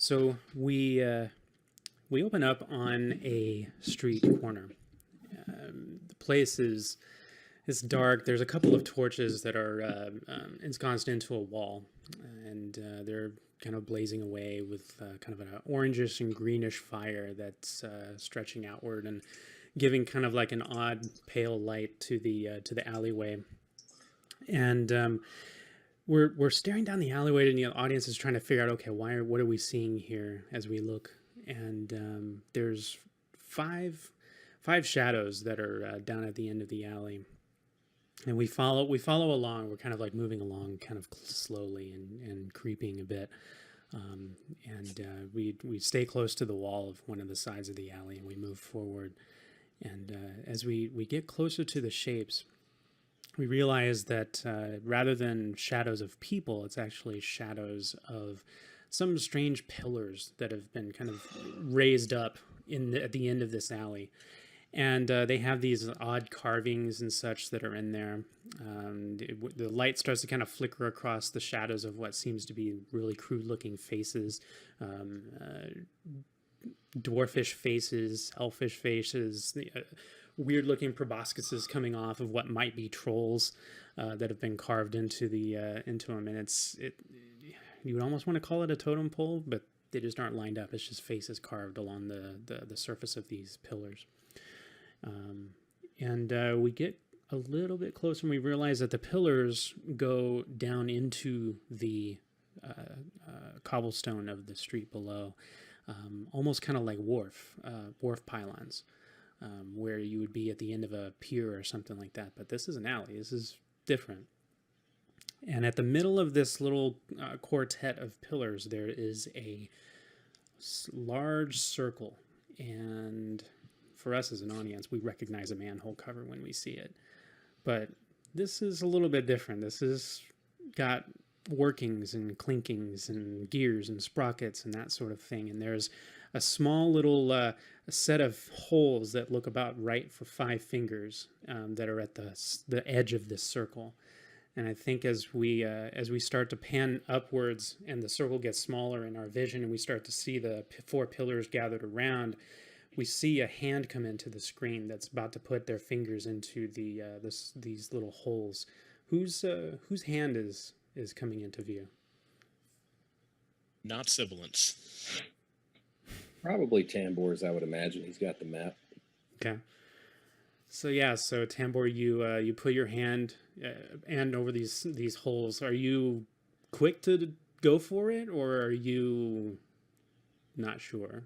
So we open up on a street corner. The place is it's dark. There's a couple of torches that are ensconced into a wall, and they're kind of blazing away with kind of an orangish and greenish fire that's stretching outward and giving kind of like an odd pale light to the alleyway. And we're staring down the alleyway, and the audience is trying to figure out, okay, what are we seeing here as we look? And there's five shadows that are down at the end of the alley, and we follow along. We're kind of like moving along kind of slowly and creeping a bit. And we stay close to the wall of one of the sides of the alley, and we move forward. And as we get closer to the shapes, we realize that rather than shadows of people, it's actually shadows of some strange pillars that have been kind of raised up at the end of this alley. And they have these odd carvings and such that are in there. The light starts to kind of flicker across the shadows of what seems to be really crude-looking faces, dwarfish faces, elfish faces, weird-looking proboscises coming off of what might be trolls that have been carved into them. And you would almost want to call it a totem pole, but they just aren't lined up. It's just faces carved along the surface of these pillars. And we get a little bit closer, and we realize that the pillars go down into the cobblestone of the street below, almost kind of like wharf pylons, where you would be at the end of a pier or something like that. But this is an alley. This is different. And at the middle of this little quartet of pillars, there is a large circle, and for us as an audience, we recognize a manhole cover when we see it. But this is a little bit different. This has got workings and clinkings and gears and sprockets and that sort of thing. And there's a small little set of holes that look about right for 5 fingers that are at the edge of this circle. And I think as we start to pan upwards and the circle gets smaller in our vision, and we start to see the 4 pillars gathered around, we see a hand come into the screen that's about to put their fingers into these little holes. Whose hand is coming into view? Not Sssibilant's. Probably Tambor's, I would imagine. He's got the map. Okay. So Tambor, you put your hand over these holes. Are you quick to go for it, or are you not sure?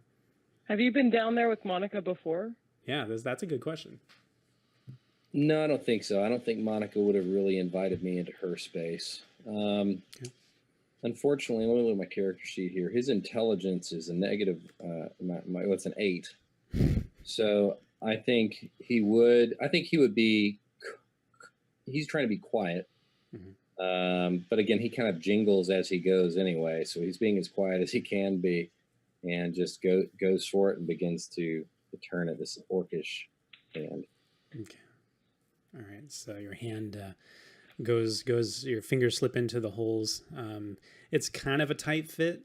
Have you been down there with Monica before? Yeah, that's a good question. No, I don't think so. I don't think Monica would have really invited me into her space. Okay. Unfortunately, let me look at my character sheet here. His intelligence is a negative. What's an 8? So I think he would be. He's trying to be quiet, but again, he kind of jingles as he goes anyway. So he's being as quiet as he can be. And just goes for it and begins to turn at this orcish hand. Okay. All right. So your hand goes. Your fingers slip into the holes. It's kind of a tight fit,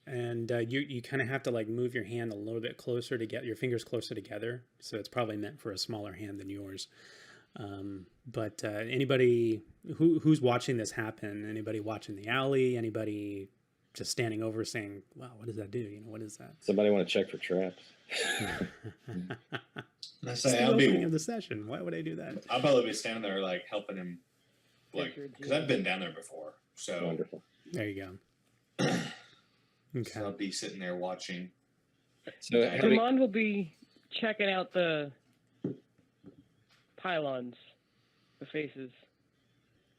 and you kind of have to like move your hand a little bit closer to get your fingers closer together. So it's probably meant for a smaller hand than yours. But anybody who's watching this happen? Anybody watching the alley? Anybody just standing over saying, wow, what does that do? You know, what is that? Somebody want to check for traps? I say, I'll be of the session. Why would I do that? I'll probably be standing there, like, helping him, like, because I've been down there before. So wonderful. There you go. Okay. So I'll be sitting there watching. So Grymand will be checking out the pylons, the faces.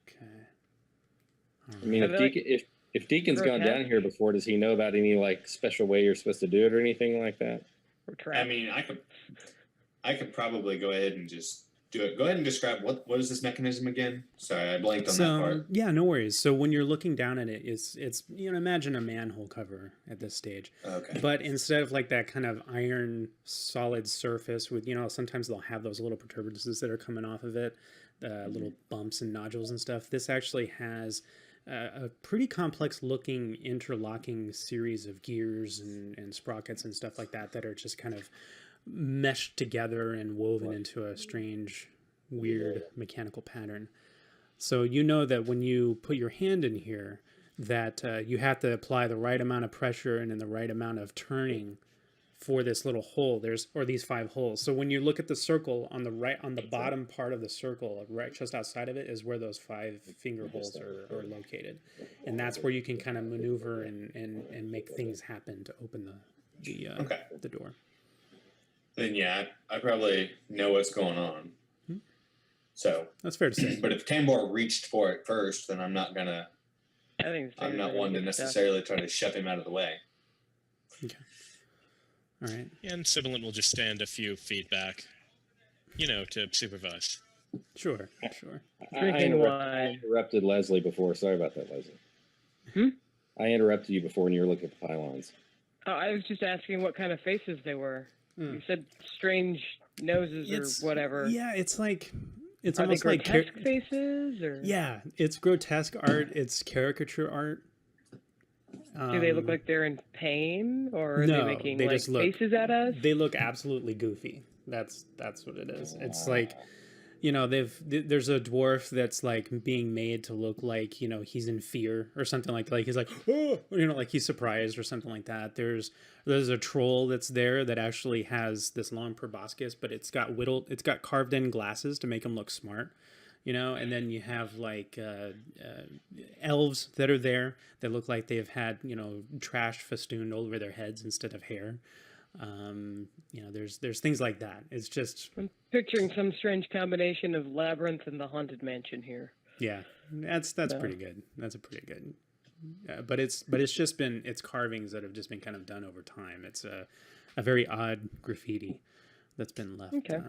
Okay. I mean, if Deakin's gone down here before, does he know about any like special way you're supposed to do it or anything like that? I mean, I could probably go ahead and just do it. Go ahead and describe what is this mechanism again? Sorry, I blanked on that part. Yeah, no worries. So when you're looking down at it, it's imagine a manhole cover at this stage. Okay. But instead of like that kind of iron solid surface with, sometimes they'll have those little protuberances that are coming off of it, little bumps and nodules and stuff. This actually has a pretty complex looking interlocking series of gears and sprockets and stuff like that are just kind of meshed together and woven into a strange, weird mechanical pattern. So you know that when you put your hand in here, that you have to apply the right amount of pressure and in the right amount of turning for this little hole. Or these 5 holes. So when you look at the circle on the right, on the bottom part of the circle, right just outside of it, is where those 5 finger holes are located, and that's where you can kind of maneuver and make things happen to open the door. Then yeah, I probably know what's going on. So that's fair to say. But if Tambor reached for it first, then I'm not gonna. I'm not one to necessarily try to shove him out of the way. Okay. All right. And Sssibilant will just stand a few feet back, to supervise. Sure. I interrupted Leslie before. Sorry about that, Leslie. I interrupted you before when you were looking at the pylons. Oh, I was just asking what kind of faces they were. You said strange noses or whatever. Yeah, it's like it's Are almost they like grotesque faces, or yeah, it's grotesque art. It's caricature art. Do they look like they're in pain, or are no, they making they like just look, faces at us? They look absolutely goofy. That's what it is. It's like, there's a dwarf that's like being made to look like, he's in fear or something like he's like, oh, like he's surprised or something like that. There's a troll that's there that actually has this long proboscis, but it's got carved in glasses to make him look smart. And then you have like elves that are there that look like they've had, trash festooned over their heads instead of hair. There's things like that. It's just I'm picturing some strange combination of Labyrinth and the Haunted Mansion here. Yeah, that's pretty good. That's a pretty good. But it's just been carvings that have just been kind of done over time. It's a very odd graffiti that's been left. Okay.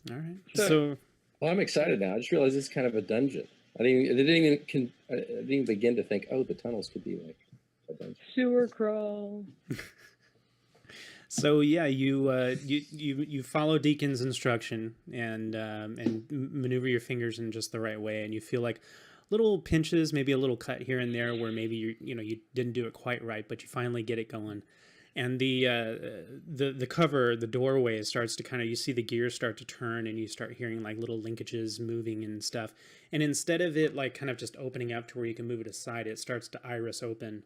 All right. So well, I'm excited now. I just realized it's kind of a dungeon. I didn't even begin to think, oh, the tunnels could be like a dungeon. Sewer crawl. So yeah, you follow Deekin's instruction and maneuver your fingers in just the right way, and you feel like little pinches, maybe a little cut here and there where maybe you didn't do it quite right, but you finally get it going. And the cover, the doorway starts to you see the gears start to turn, and you start hearing like little linkages moving and stuff. And instead of it like kind of just opening up to where you can move it aside, it starts to iris open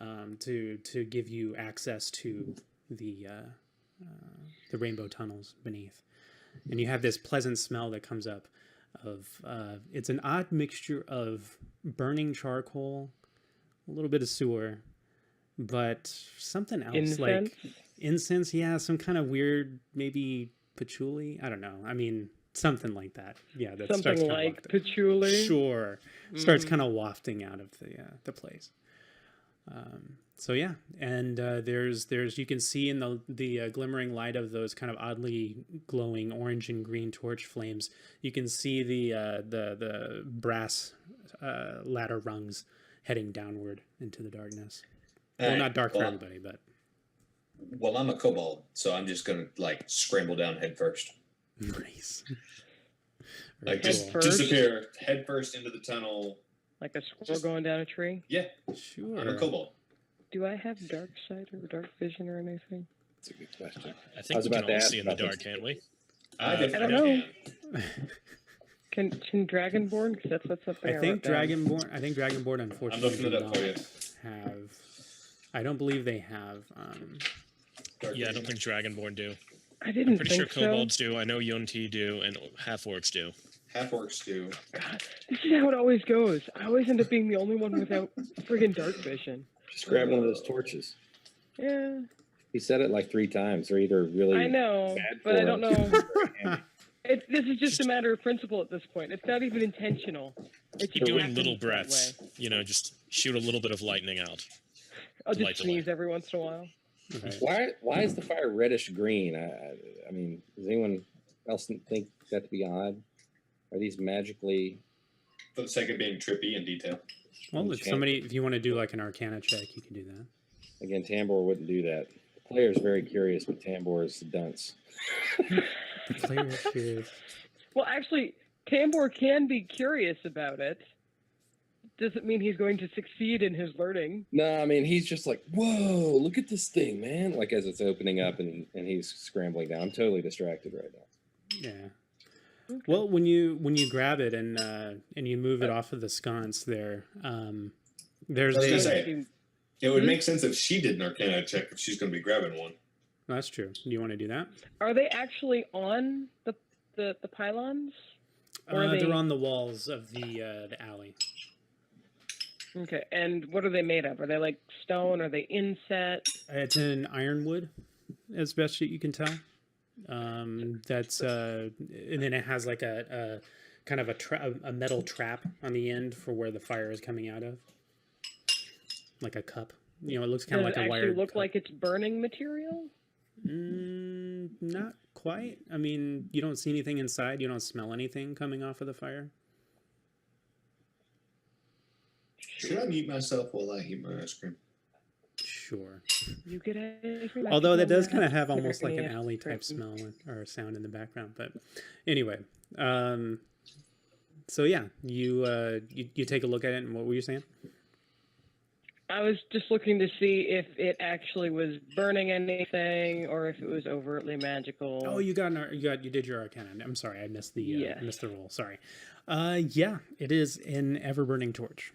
to give you access to the rainbow tunnels beneath. And you have this pleasant smell that comes up of it's an odd mixture of burning charcoal, a little bit of sewer, but something else. Incense? Like incense. Yeah, some kind of weird, maybe patchouli. I don't know. I mean, something like that. Yeah, that something starts like patchouli. Sure, starts kind of wafting out of the place. So yeah, and there's you can see in the glimmering light of those kind of oddly glowing orange and green torch flames, you can see the brass ladder rungs heading downward into the darkness. Well, not dark for everybody, but. Well, I'm a kobold, so I'm just gonna like scramble down head first. Nice. Like just disappear head first into the tunnel. Like a squirrel going down a tree? Yeah, sure. I'm a kobold. Do I have dark sight or dark vision or anything? That's a good question. I think we can all see in the dark, can't we? I don't know. Can Dragonborn? Because that's something I think Dragonborn unfortunately I'm looking it up for you. Have. I don't believe they have. Yeah, I don't think Dragonborn do. I didn't. I'm pretty sure think so. kobolds do. I know Yunti do, and half-orcs do. Half-orcs do. God, this is how it always goes. I always end up being the only one without friggin' dark vision. Just grab one of those torches. Yeah. He said it like 3 times. They're either really I know, bad but I for don't us. know. This is just a matter of principle at this point. It's not even intentional. It's Keep doing happens little that breaths. way. Just shoot a little bit of lightning out. I'll Light just the way. sneeze every once in a while. Okay. Why is the fire reddish green? I mean, does anyone else think that to be odd? Are these magically? For the sake of being trippy in detail. Well, if you want to do like an Arcana check, you can do that. Again, Tambor wouldn't do that. The player is very curious, but Tambor is the dunce. The player is curious. Well, actually, Tambor can be curious about it. doesn't mean he's going to succeed in his learning. No, I mean, he's just like, whoa, look at this thing, man. Like as it's opening up and he's scrambling down. I'm totally distracted right now. Yeah. Okay. Well, when you grab it and you move it off of the sconce there, there's I was gonna say, it would make sense if she did an Arcana check if she's going to be grabbing one. That's true. Do you want to do that? Are they actually on the pylons? Or they're on the walls of the alley. Okay, and what are they made of? Are they like stone? Are they inset? It's in ironwood, as best you can tell. That's and then it has like a kind of a metal trap on the end for where the fire is coming out of, like a cup. You know, it looks kind of like a wired. Does it actually look cup. like it's burning material? Not quite. I mean, you don't see anything inside. You don't smell anything coming off of the fire. Should I mute myself while I eat my ice cream? Sure. You get ice cream. Although that does kind of have almost like an alley type smell or sound in the background. But anyway, so yeah, you take a look at it, and what were you saying? I was just looking to see if it actually was burning anything or if it was overtly magical. Oh, you did your Arcana. I'm sorry, I missed the roll. Sorry. Yeah, it is an ever burning torch.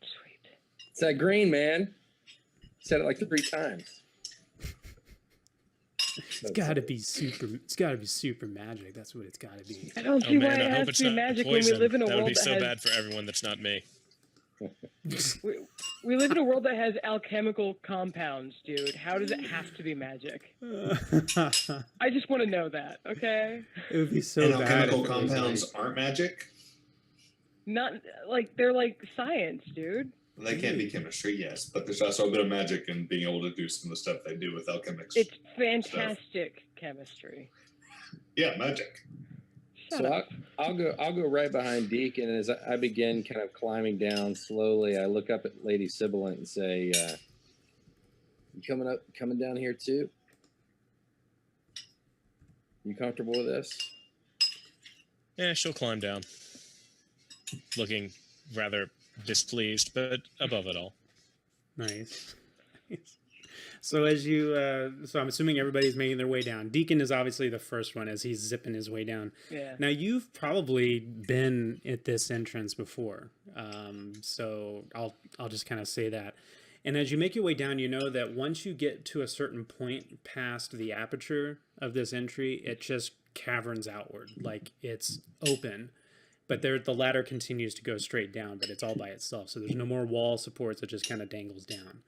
Sweet. It's that green, man. Said it like 3 times. It's got to be super. It's got to be super magic. That's what it's got to be. I don't see why it has to be magic when we live in a that world would be so has... bad for everyone that's not me. we live in a world that has alchemical compounds, dude. How does it have to be magic? I just want to know that, okay? It would be so and bad. Alchemical compounds aren't magic? Not like they're like science, dude. They can be chemistry, yes, but there's also a bit of magic in being able to do some of the stuff they do with alchemics. It's fantastic chemistry. Yeah, magic. Shut So up. I'll go right behind Deekin, and as I begin kind of climbing down slowly, I look up at Lady Sssibilant and say, "You coming down here too? You comfortable with this?" Yeah, she'll climb down, looking rather displeased, but above it all. Nice. So as you, so I'm assuming everybody's making their way down. Deekin is obviously the first one as he's zipping his way down. Yeah. Now you've probably been at this entrance before, so I'll just kind of say that. And as you make your way down, you know that once you get to a certain point past the aperture of this entry, it just caverns outward, like it's open. But the ladder continues to go straight down, but it's all by itself. So there's no more wall supports. It just kind of dangles down.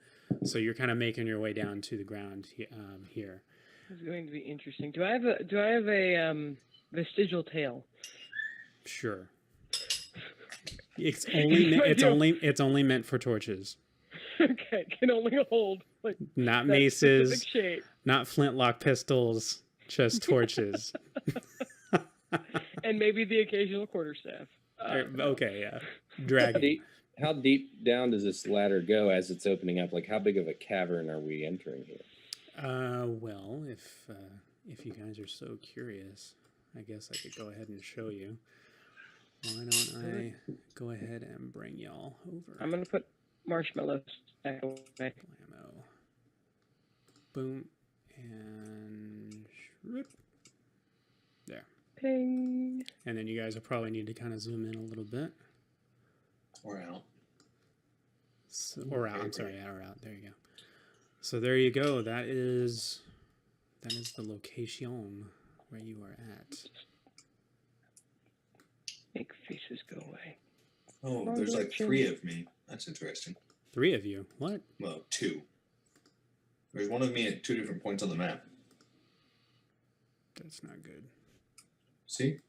So you're kind of making your way down to the ground here. This is going to be interesting. Do I have a vestigial tail? Sure. It's only meant for torches. Okay, can only hold like not that maces, specific shape. not flintlock pistols, just torches. And maybe the occasional quarterstaff. Okay, yeah. Dragon. How deep down does this ladder go as it's opening up? Like, how big of a cavern are we entering here? Well, if you guys are so curious, I guess I could go ahead and show you. Why don't I go ahead and bring y'all over? I'm gonna put marshmallows back away. Blammo. Boom. And shroop. There. Ping. And then you guys will probably need to kind of zoom in a little bit. Or out. So, or out. I'm sorry, or out. There you go. So there you go. That is the location where you are at. Make faces go away. Oh, there's like 3 of me. That's interesting. 3 of you? What? Well, 2. There's one of me at 2 different points on the map. That's not good. See?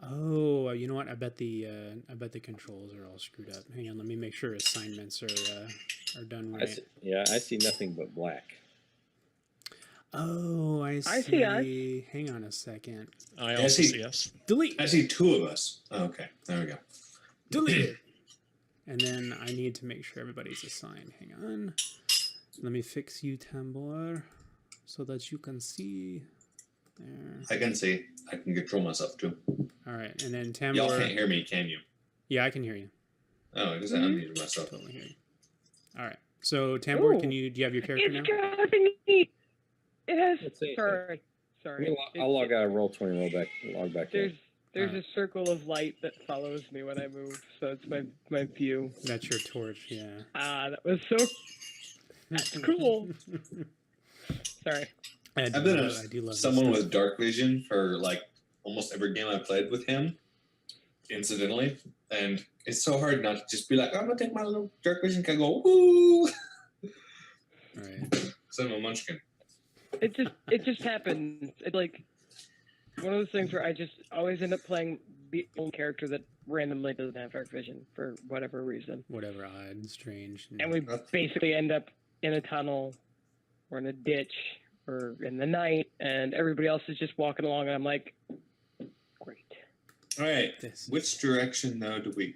Oh, you know what? I bet the controls are all screwed up. Hang on, let me make sure assignments are done right. I see nothing but black. Oh, I see. Hang on a second. I also see us. Delete. I see 2 of us. Oh, okay, there we go. Delete. And then I need to make sure everybody's assigned. Hang on. Let me fix you, Tambor, so that you can see. There. I can see. I can control myself too. All right, and then Y'all Tambor. can't hear me, can you? Yeah, I can hear you. Oh, I guess I unmuted myself. Totally hear you. All right. So Tambor, Ooh. do you have your character It's now? driving me. It has. Let's see. Sorry. I'll log out. Roll 20. Log back in. There's Alright. a circle of light that follows me when I move, so it's my view. That's your torch, yeah. Ah, that was so. That's cool. Sorry. I do I've been love, I do love someone this with dark vision for like almost every game I played with him, incidentally, and it's so hard not to just be like, I'm gonna take my little dark vision and go woo. stuff. All right. So I'm a munchkin. It just happens. It's like one of those things where I just always end up playing the only character that randomly doesn't have dark vision for whatever reason. Whatever, odd, strange. And we basically end up in a tunnel or in a ditch or in the night, and everybody else is just walking along, and I'm like, great. All right, This- which direction though do we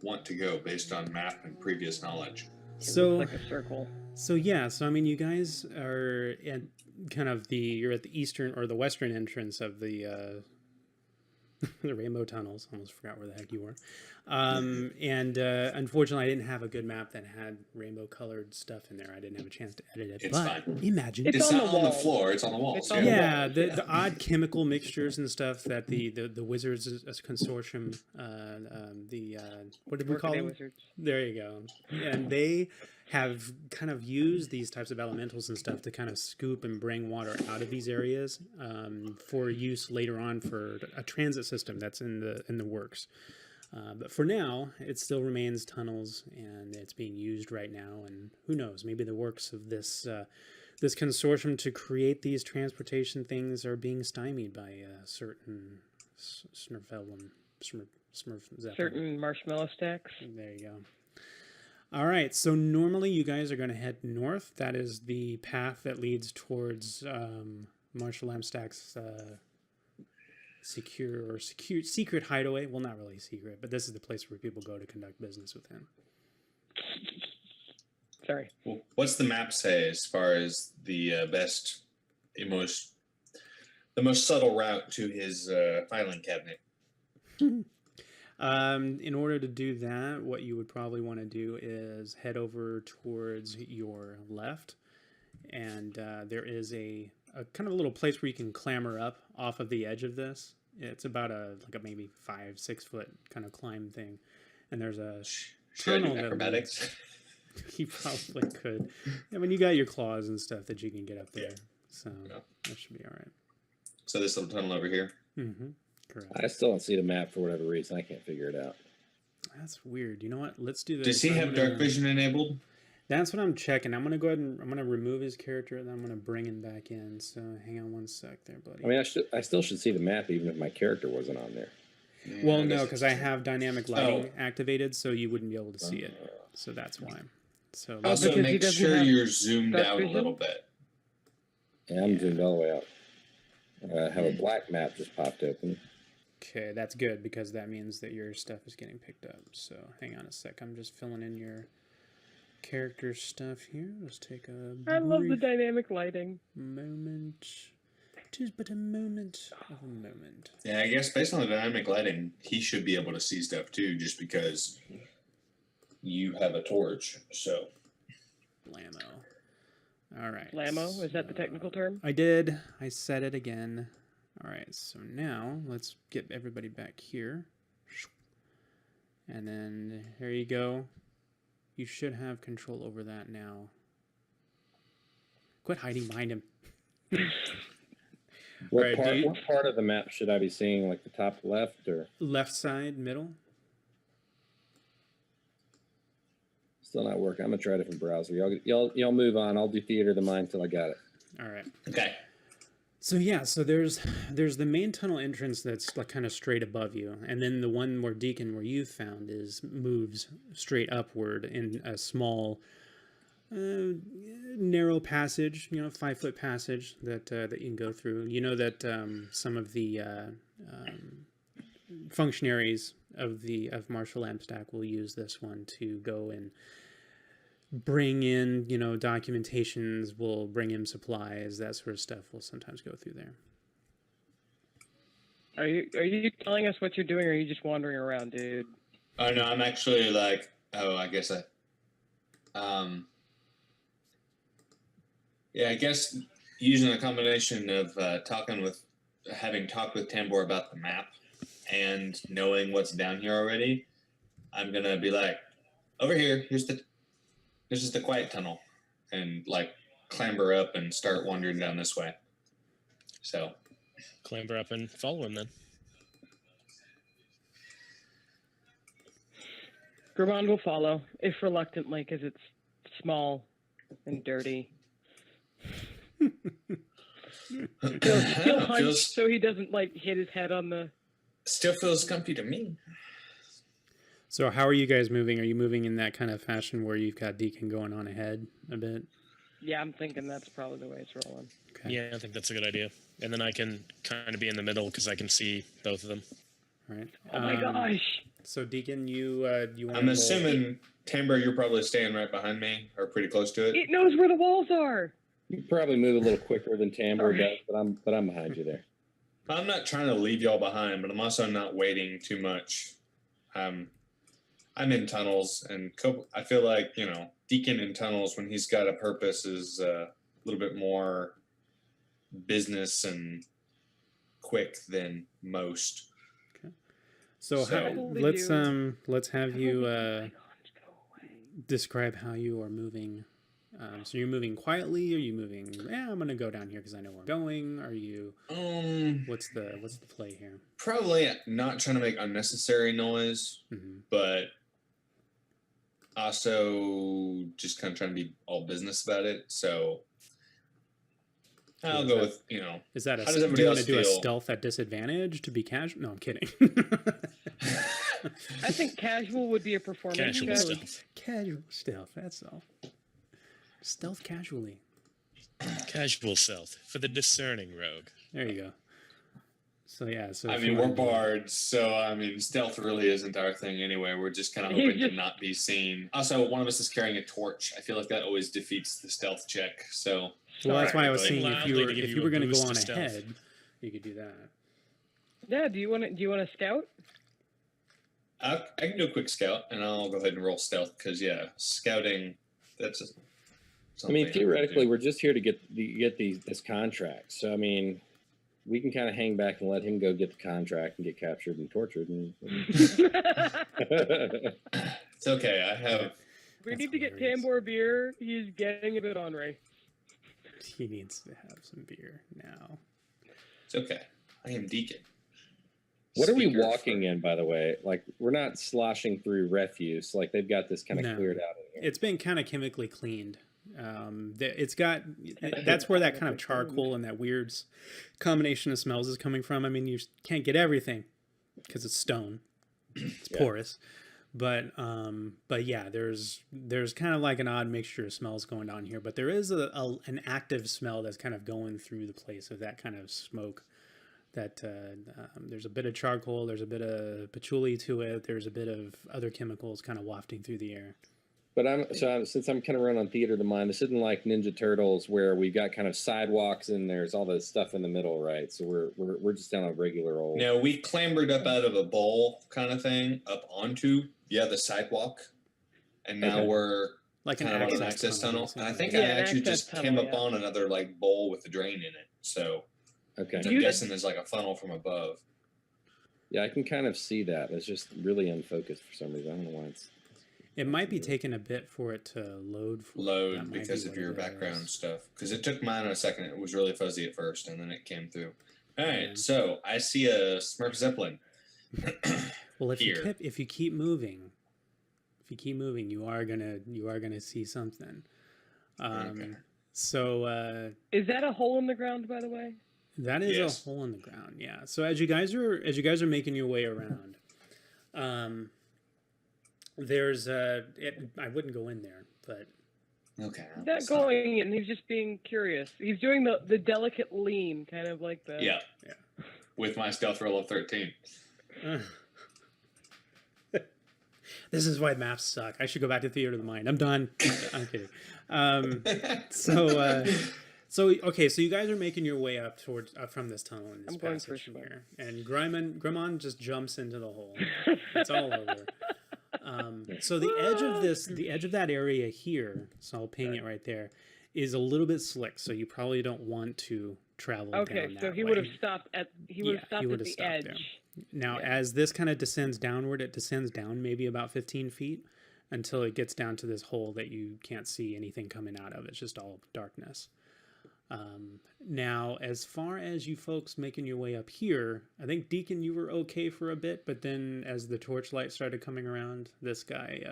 want to go based on map and previous knowledge? So, It's like a circle. so yeah, so I mean, you guys are at kind of you're at the eastern or the western entrance of the the rainbow tunnels. Almost forgot where the heck you were. And unfortunately, I didn't have a good map that had rainbow colored stuff in there. I didn't have a chance to edit it. It's but fine. imagine It's It's on not the on the wall. floor. It's on the walls. It's on the yeah, walls, the odd chemical mixtures and stuff that the Wizards Consortium, what did we call Workaday them? Wizards. There you go. And they have kind of used these types of elementals and stuff to kind of scoop and bring water out of these areas for use later on for a transit system that's in the works. But for now, it still remains tunnels, and it's being used right now. And who knows? Maybe the works of this this consortium to create these transportation things are being stymied by certain Smurf Zeppelin. Certain marshmallow stacks. There you go. All right, so normally you guys are going to head north. That is the path that leads towards Marshallampstack's secret hideaway. Well, not really secret, but this is the place where people go to conduct business with him. Sorry. Well, what's the map say as far as the best, the most subtle route to his filing cabinet? In order to do that, what you would probably want to do is head over towards your left, and there is a kind of a little place where you can clamber up off of the edge of this. It's about a maybe 5-6 foot kind of climb thing, and there's a Should I do tunnel that acrobatics? you probably could. I mean, you got your claws and stuff that you can get up there, Yeah. so Yeah. that should be all right. So this little tunnel over here. Mm-hmm. Correct. I still don't see the map for whatever reason. I can't figure it out. That's weird. You know what? Let's do this. Does he I'm have gonna- dark vision enabled? That's what I'm checking. I'm gonna go ahead and I'm gonna remove his character, and then I'm gonna bring him back in. So hang on one sec, there, buddy. I mean, I still should see the map even if my character wasn't on there. well, Yeah, no, guess because that's I true. have dynamic lighting activated, so you wouldn't be able to see it. So that's why. So Also, because he make doesn't sure have you're zoomed dark out vision? a little bit. Yeah, I'm zoomed all the way out. I have a black map just popped open. okay, that's good because that means that your stuff is getting picked up. So hang on a sec. I'm just filling in your character stuff here. Let's take a I love the brief dynamic lighting. moment. Tis but a moment of a moment. Yeah, I guess based on the dynamic lighting, he should be able to see stuff too, just because you have a torch. So Blammo. All right. Lamo, is that the technical term? I did. I said it again. All right. So now let's get everybody back here. And then here you go. You should have control over that now. Quit hiding behind him. What, Right, do you- what part of the map should I be seeing? Like the top left or Left side, middle. still not working? I'm gonna try a different browser. Y'all move on. I'll do theater of the mind till I got it. All right. okay. So yeah, so there's the main tunnel entrance that's like kind of straight above you, and then the one where Deekin, where you found, moves straight upward in a small, narrow passage. 5-foot passage that you can go through. You know that some of the functionaries of Marshallampstack will use this one to go and bring in, documentations, will bring in supplies, that sort of stuff will sometimes go through there. Are you telling us what you're doing, or are you just wandering around, dude? Oh no, I'm actually like. Oh, I guess I. Yeah, I guess using a combination of having talked with Tambor about the map and knowing what's down here already, I'm gonna be like, over here. This is the quiet tunnel, and like clamber up and start wandering down this way. So Clamber up and follow him then. Grymand will follow, if reluctantly, because it's small and dirty. He'll hunch so he doesn't like hit his head on the. Still feels comfy to me. So how are you guys moving? Are you moving in that kind of fashion where you've got Deekin going on ahead a bit? Yeah, I'm thinking that's probably the way it's rolling. Okay. Yeah, I think that's a good idea. And then I can kind of be in the middle because I can see both of them. All right. Oh my gosh! So Deekin, you want? I'm assuming Tambor, you're probably staying right behind me or pretty close to it. It knows where the walls are. You probably move a little quicker than Tambor does, but I'm behind you there. I'm not trying to leave y'all behind, but I'm also not waiting too much. I'm in tunnels, and I feel like Deekin in tunnels when he's got a purpose is a little bit more business and quick than most. Okay. So let's have you describe how you are moving. So you're moving quietly. Are you moving? Yeah, I'm gonna go down here because I know where I'm going. Are you? What's the play here? Probably not trying to make unnecessary noise, but also just kind of trying to be all business about it. So I'll go with Is that how does everybody do you want else to do a feel? stealth at disadvantage to be casual? No, I'm kidding. I think casual would be a performance Casual check. stealth. Casual stealth. That's all. Stealth casually. Casual stealth for the discerning rogue. There you go. So yeah. So I if mean, you we're wanna do- bards, so I mean, stealth really isn't our thing anyway. We're just kind of hoping to not be seen. Also, one of us is carrying a torch. I feel like that always defeats the stealth check. So, Well, that's why I was Saying saying if loudly to give you you were a going to boost go on to stealth. ahead, you could do that. Yeah. Do you want to scout? I can do a quick scout, and I'll go ahead and roll stealth because scouting. That's. I mean, something theoretically, do. we're just here to get this contract. So I mean, we can kind of hang back and let him go get the contract and get captured and tortured. And It's okay. I have. We That's need to get hilarious. Tambor beer. He's getting a bit ornery. He needs to have some beer now. It's okay. I am Deacon. what are we Speaker walking in, by the way? Like, we're not sloshing through refuse. Like, they've got this kind of No. cleared out in here. It's been kind of chemically cleaned. It's got that's where that kind of charcoal and that weird combination of smells is coming from. I mean, you can't get everything because it's stone, it's porous, but yeah, there's kind of like an odd mixture of smells going on here. But there is an active smell that's kind of going through the place of that kind of smoke. That there's a bit of charcoal, there's a bit of patchouli to it, there's a bit of other chemicals kind of wafting through the air. But since I'm kind of running on theater of the mind, this isn't like Ninja Turtles where we've got kind of sidewalks and there's all this stuff in the middle, right? So we're just down a regular old. No, we clambered up out of a bowl kind of thing up onto the sidewalk, and now we're Like kind of on an access tunnel. And I think I Yeah, an actually access just tunnel, came yeah. upon another like bowl with a drain in it. So Okay. I'm guessing there's like a funnel from above. Yeah, I can kind of see that. It's just really unfocused for some reason. I don't know why it's. It might be taking a bit for it to load. That Load might because be of what your it background is. stuff. Because it took mine a second. It was really fuzzy at first, and then it came through. All right, Yeah. so I see a Smurf Zeppelin. Well, if Here. you keep moving, you are gonna see something. Okay. So Is that a hole in the ground, by the way? that is Yes. a hole in the ground. Yeah. So as you guys are making your way around, there's I wouldn't go in there, but Okay. He's not going in. He's just being curious. He's doing the delicate lean, kind of like the. Yeah. Yeah. With my stealth roll of 13. this is why maps suck. I should go back to theater of the mind. I'm done. I'm kidding. So So okay, so you guys are making your way up towards from this tunnel in this I'm going for passage from swim. here, and Grymand just jumps into the hole. It's all over. So the edge of that area here, so I'll ping it right there, is a little bit slick. So you probably don't want to travel. Okay, down so that he way. would have stopped at would've the stopped edge. there. Now, Yeah. as this kind of descends downward, it descends down maybe about 15 feet until it gets down to this hole that you can't see anything coming out of. It's just all darkness. Now, as far as you folks making your way up here, I think Deekin, you were okay for a bit, but then as the torchlight started coming around, this guy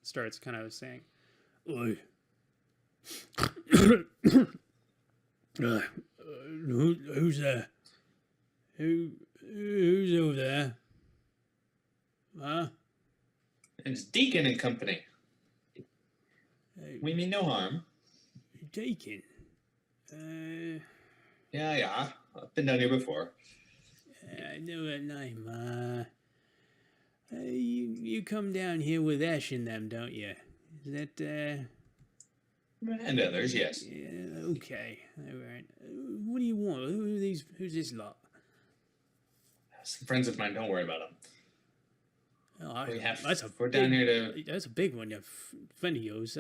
starts kind of saying, "Oi, who's there? Who's over there? Huh? It's Deacon and company. We mean no harm. Deekin. Yeah. I've been down here before. I know that name. You come down here with Ash in them, don't you? Is that, And others, yes. yeah, okay. All right. What do you want? Who's this lot? Some friends of mine, don't worry about them. Oh, We're down here to... That's a big one, a friend of yours.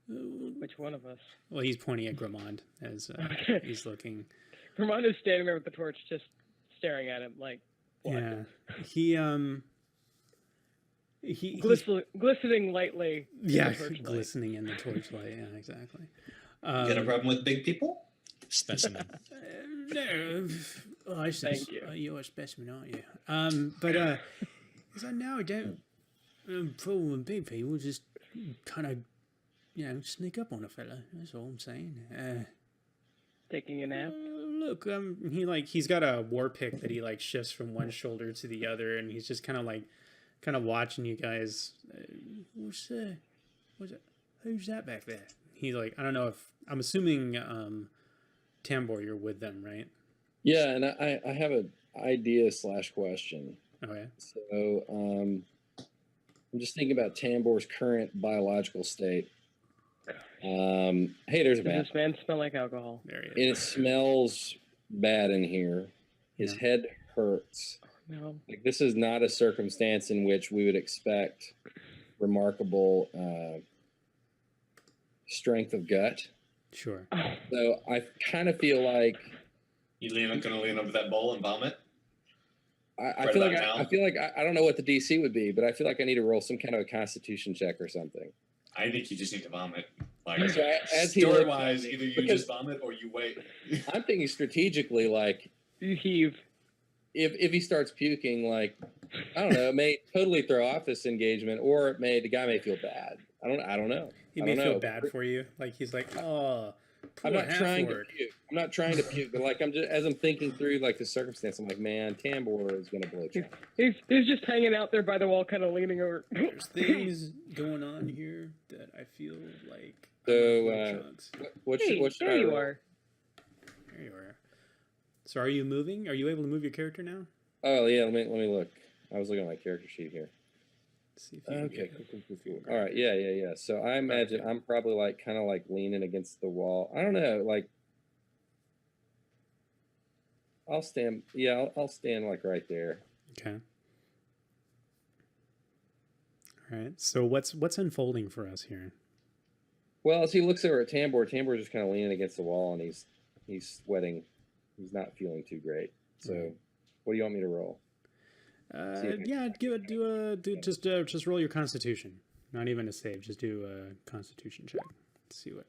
Which one of us? Well, he's pointing at Grymand as he's looking. Grymand is standing there with the torch, just staring at him like, what? Yeah. Glistening lightly. Yeah, in the torchlight. glistening in the torchlight. Yeah, exactly. You got a problem with big people? Specimen. No. Oh, I said, Thank you. You're a specimen, aren't you? But because I know I don't problem with big people, just kind of, sneak up on a fella. That's all I'm saying. Taking a nap. Look, he's got a war pick that he shifts from one shoulder to the other, and he's just kind of watching you guys. What's that? Who's that back there? He's like, I don't know if I'm assuming Tambor, you're with them, right? Yeah, and I have an idea / question. Okay. So I'm just thinking about Tambor's current biological state. Hey, there's a Does bat. this man smell like alcohol? There he And is. it smells bad in here. His head hurts. No. Like, this is not a circumstance in which we would expect remarkable strength of gut. Sure. So I kind of feel like You gonna lean over that bowl and vomit? I Right feel like about now? I feel like I don't know what the DC would be, but I feel like I need to roll some kind of a Constitution check or something. I think you just need to vomit. Like, So as he story-wise, looks- either you because just vomit or you wait. I'm thinking strategically, like You heave. if he starts puking, like I don't know, it may totally throw off this engagement, or the guy may feel bad. I don't know. He I may don't feel know. bad for you. Like he's like, oh, I'm poor not trying to half-orc. puke. I'm not trying to puke, but like I'm just as I'm thinking through like the circumstance, I'm like, man, Tambor is gonna blow trash. He's just hanging out there by the wall, kind of leaning over. There's things going on here that I feel like. So, chunks. What Hey, should there I you roll? are. There you are. So are you moving? Are you able to move your character now? Oh yeah, let me look. I was looking at my character sheet here. Let's see if you can Okay, get cool. All right, yeah. So I imagine I'm probably kind of leaning against the wall. I don't know, I'll stand. Yeah, I'll stand right there. Okay. All right. So what's unfolding for us here? Well, as he looks over at Tambor, Tambor's just kind of leaning against the wall, and he's sweating. He's not feeling too great. So, what do you want me to roll? Yeah, just roll your Constitution. Not even a save. Just do a Constitution check. See what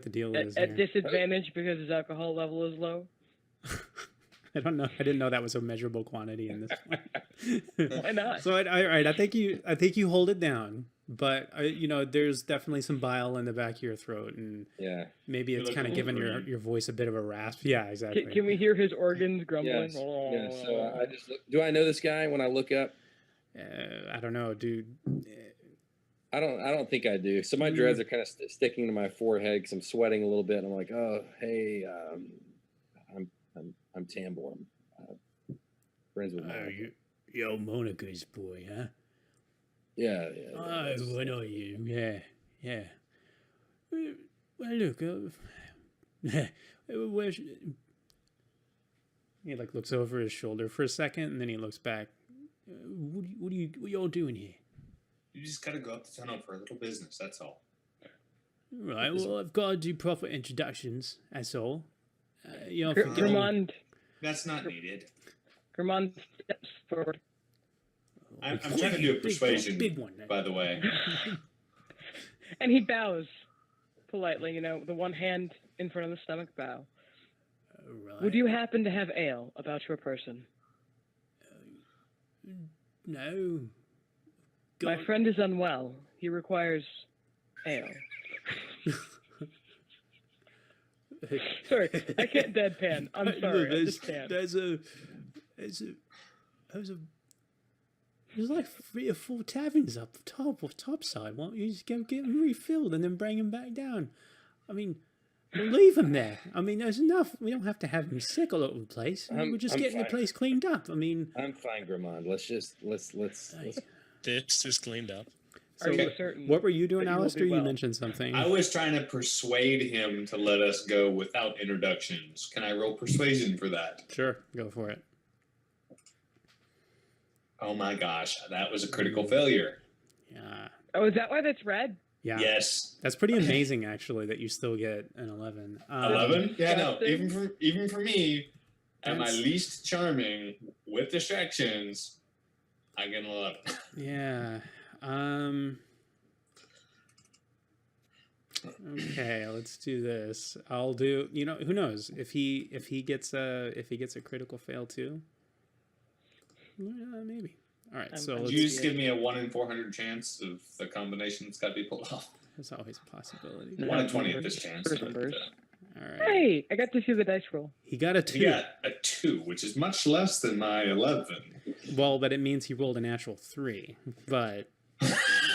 the deal is. At here. disadvantage because his alcohol level is low. I don't know. I didn't know that was a measurable quantity in this one. Why not? So, all right. I think you hold it down, but there's definitely some bile in the back of your throat, and Yeah. maybe You it's look kind of a giving Wolverine. your voice a bit of a rasp. Yeah, exactly. Can we hear his organs grumbling? Yes. Yeah. So I just look. Do I know this guy when I look up? I don't know, dude. I don't think I do. So my dreads are kind of sticking to my forehead because I'm sweating a little bit, and I'm like, oh, hey, I'm Tambor. I'm friends with Monica. Yo, Monica's boy, huh? Yeah. Oh, what are you? Yeah. well, look, where's... He like looks over his shoulder for a second, and then he looks back. What y'all doing here? You just gotta go up the tunnel for a little business. That's all. Right. Well, I've got to do proper introductions. That's all. You know, forget Grymand. That's not needed. Grymand steps forward. I'm trying to do a persuasion, big one. by the way. And he bows politely, you know, the one hand in front of the stomach bow. Right. Would you happen to have ale about your person? No. My friend is unwell. He requires ale. Sorry, I can't deadpan. I'm sorry. I just can't. There's like 3 or 4 taverns up top side. Why don't you just go get them refilled and then bring them back down? I mean, we'll leave them there. I mean, there's enough. We don't have to have them sick all over the place. We're just getting the place cleaned up. I mean, I'm fine, Grymand. Let's. This is cleaned up. So Are you certain? what were you doing, that you will Alistair? do well? You mentioned something. I was trying to persuade him to let us go without introductions. Can I roll persuasion for that? Sure, go for it. Oh my gosh, that was a critical failure. Yeah. Oh, is that why that's red? Yeah. Yes. That's pretty amazing, actually, that you still get an 11. 11? Yeah, no. Justin? Even for me, at my That's- least charming with distractions, I get an 11. Yeah. Okay, let's do this. I'll do. You know, who knows if he gets a critical fail too. Maybe. All right. So I'm let's, You just give me a 1 in 400 chance of the combination that's got to be pulled off. there's always a possibility. No. 1 in 20 at this chance. First numbers. All right. Hey, I got to see the dice roll. He got a 2. He got a 2, which is much less than my 11. Well, but it means he rolled a natural 3. But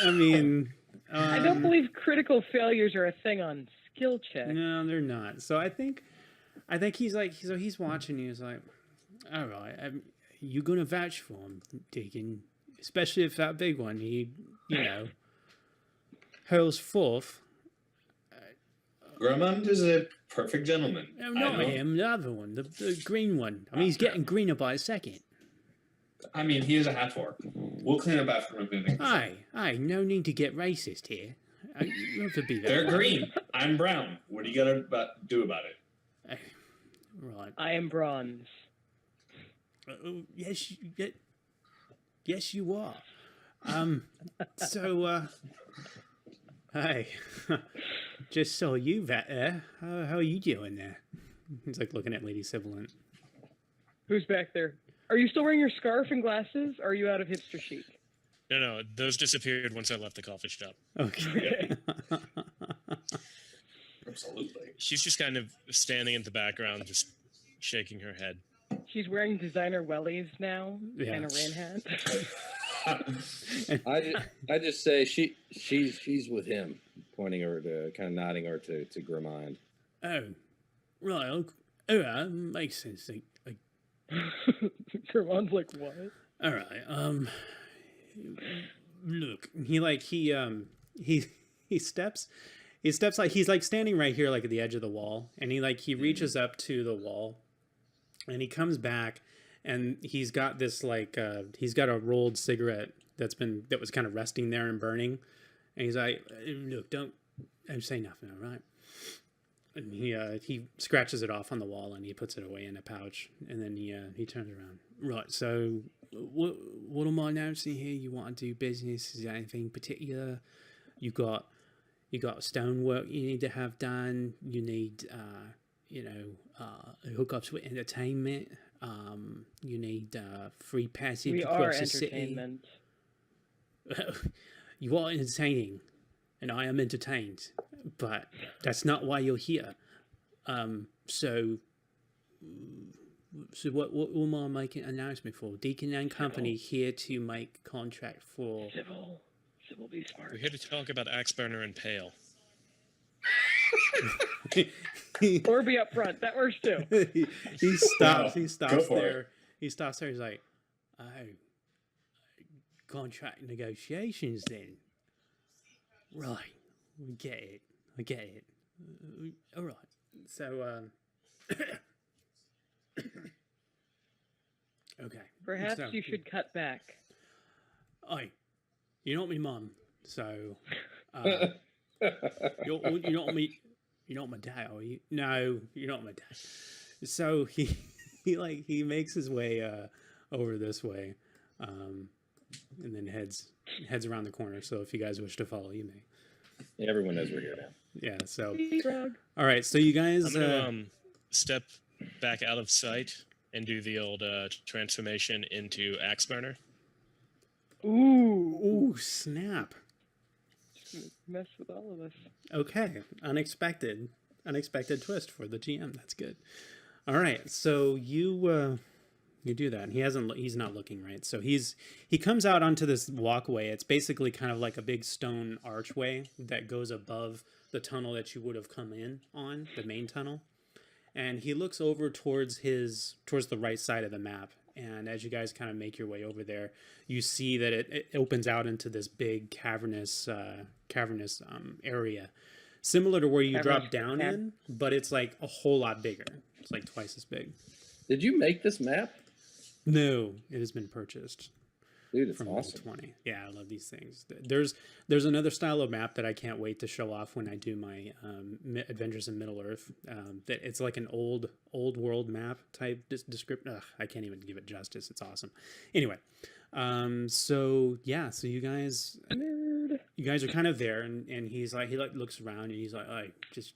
I mean, I don't believe critical failures are a thing on skill check. No, they're not. So I think he's like, so he's watching you. He's like, all right, you gonna vouch for him, Deekin, especially if that big one he, hurls forth. Grymand is a perfect gentleman. No, I not know. him, the other one, the green one. I mean, he's getting greener by a second. I mean, he is a half orc. We'll clean up after him. Aye, no need to get racist here. You have to be that. They're green. I'm brown. What are you gonna do about it? Right. I am bronze. Yes, you are. So, hey, just saw you back there. How are you doing there? He's like looking at Lady Sssibilant. Who's back there? Are you still wearing your scarf and glasses? Or are you out of hipster chic? No, those disappeared once I left the coffee shop. Okay. Absolutely. She's just kind of standing in the background, just shaking her head. She's wearing designer wellies now Yeah. and a rain hat. I just say she's with him, pointing her to, kind of nodding her to Grymand. Oh, right. Oh, makes sense. Grymand's like, what? All right. Look, he steps like he's like standing right here, like at the edge of the wall, and he reaches up to the wall, and he comes back, and he's got this he's got a rolled cigarette that was kind of resting there and burning, and he's like, look, don't say nothing, all right? And he scratches it off on the wall and he puts it away in a pouch, and then he turns around. Right, so what am I announcing here? You want to do business? Is there anything particular? You got stonework you need to have done. You need hookups with entertainment. You need free passage We are across the city. entertainment. You are entertaining, and I am entertained, but that's not why you're here. So what am I making an announcement for? Deekin and Company here to make contract for... Civil, be smart. We're here to talk about Axeburner and Pale. Or be up front. That works too. he stops. No, He go stops for there. it. He stops there. He's like, "Oh, contract negotiations then. Right, we get it. I get it. All right. So, okay. Perhaps So, you should cut back. you know me, mum. So, you know me. You're not my dad, are you? No, you're not my dad. So he makes his way over this way, and then heads around the corner. So if you guys wish to follow, you may. Yeah, everyone knows we're here now. Yeah. So Frog. all right. So you guys. I'm gonna step back out of sight and do the old transformation into axe burner. Ooh. Ooh, snap. Mess with all of us. Okay, unexpected twist for the GM. That's good. All right, so you do that. And he's not looking, right. So he comes out onto this walkway. It's basically kind of like a big stone archway that goes above the tunnel that you would have come in on, the main tunnel. And he looks over towards the right side of the map. And as you guys kind of make your way over there, you see that it opens out into this big cavernous area, similar to where you drop down in, but it's like a whole lot bigger. It's like twice as big. Did you make this map? No, it has been purchased. Dude, it's From awesome. Roll20. Yeah, I love these things. There's another style of map that I can't wait to show off when I do my Adventures in Middle Earth. That it's like an old world map type description. I can't even give it justice. It's awesome. Anyway, so you guys are kind of there, and he looks around and he's like, just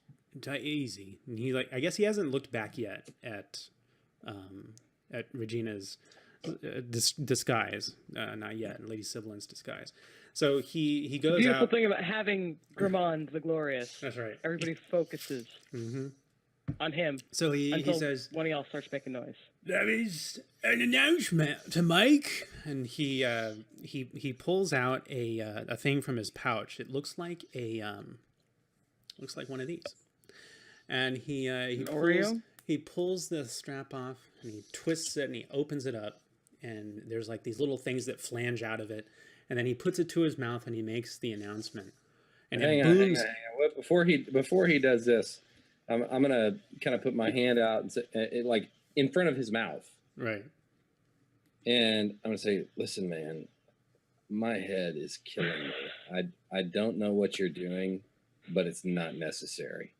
easy. And he I guess he hasn't looked back yet at Regina's disguise, not yet, Lady Sssibilant's disguise. So he goes Beautiful out. thing about having Grymand the Glorious. That's right. Everybody focuses on him. So he says, one of y'all starts making noise. "There is an announcement to make," and he pulls out a thing from his pouch. It looks like one of these, and he pulls the strap off and he twists it and he opens it up. And there's like these little things that flange out of it, and then he puts it to his mouth and he makes the announcement. And hang it on. booms. Before he does this, I'm gonna kind of put my hand out and say, like in front of his mouth, Right. and I'm gonna say, "Listen, man, my head is killing me. I don't know what you're doing, but it's not necessary."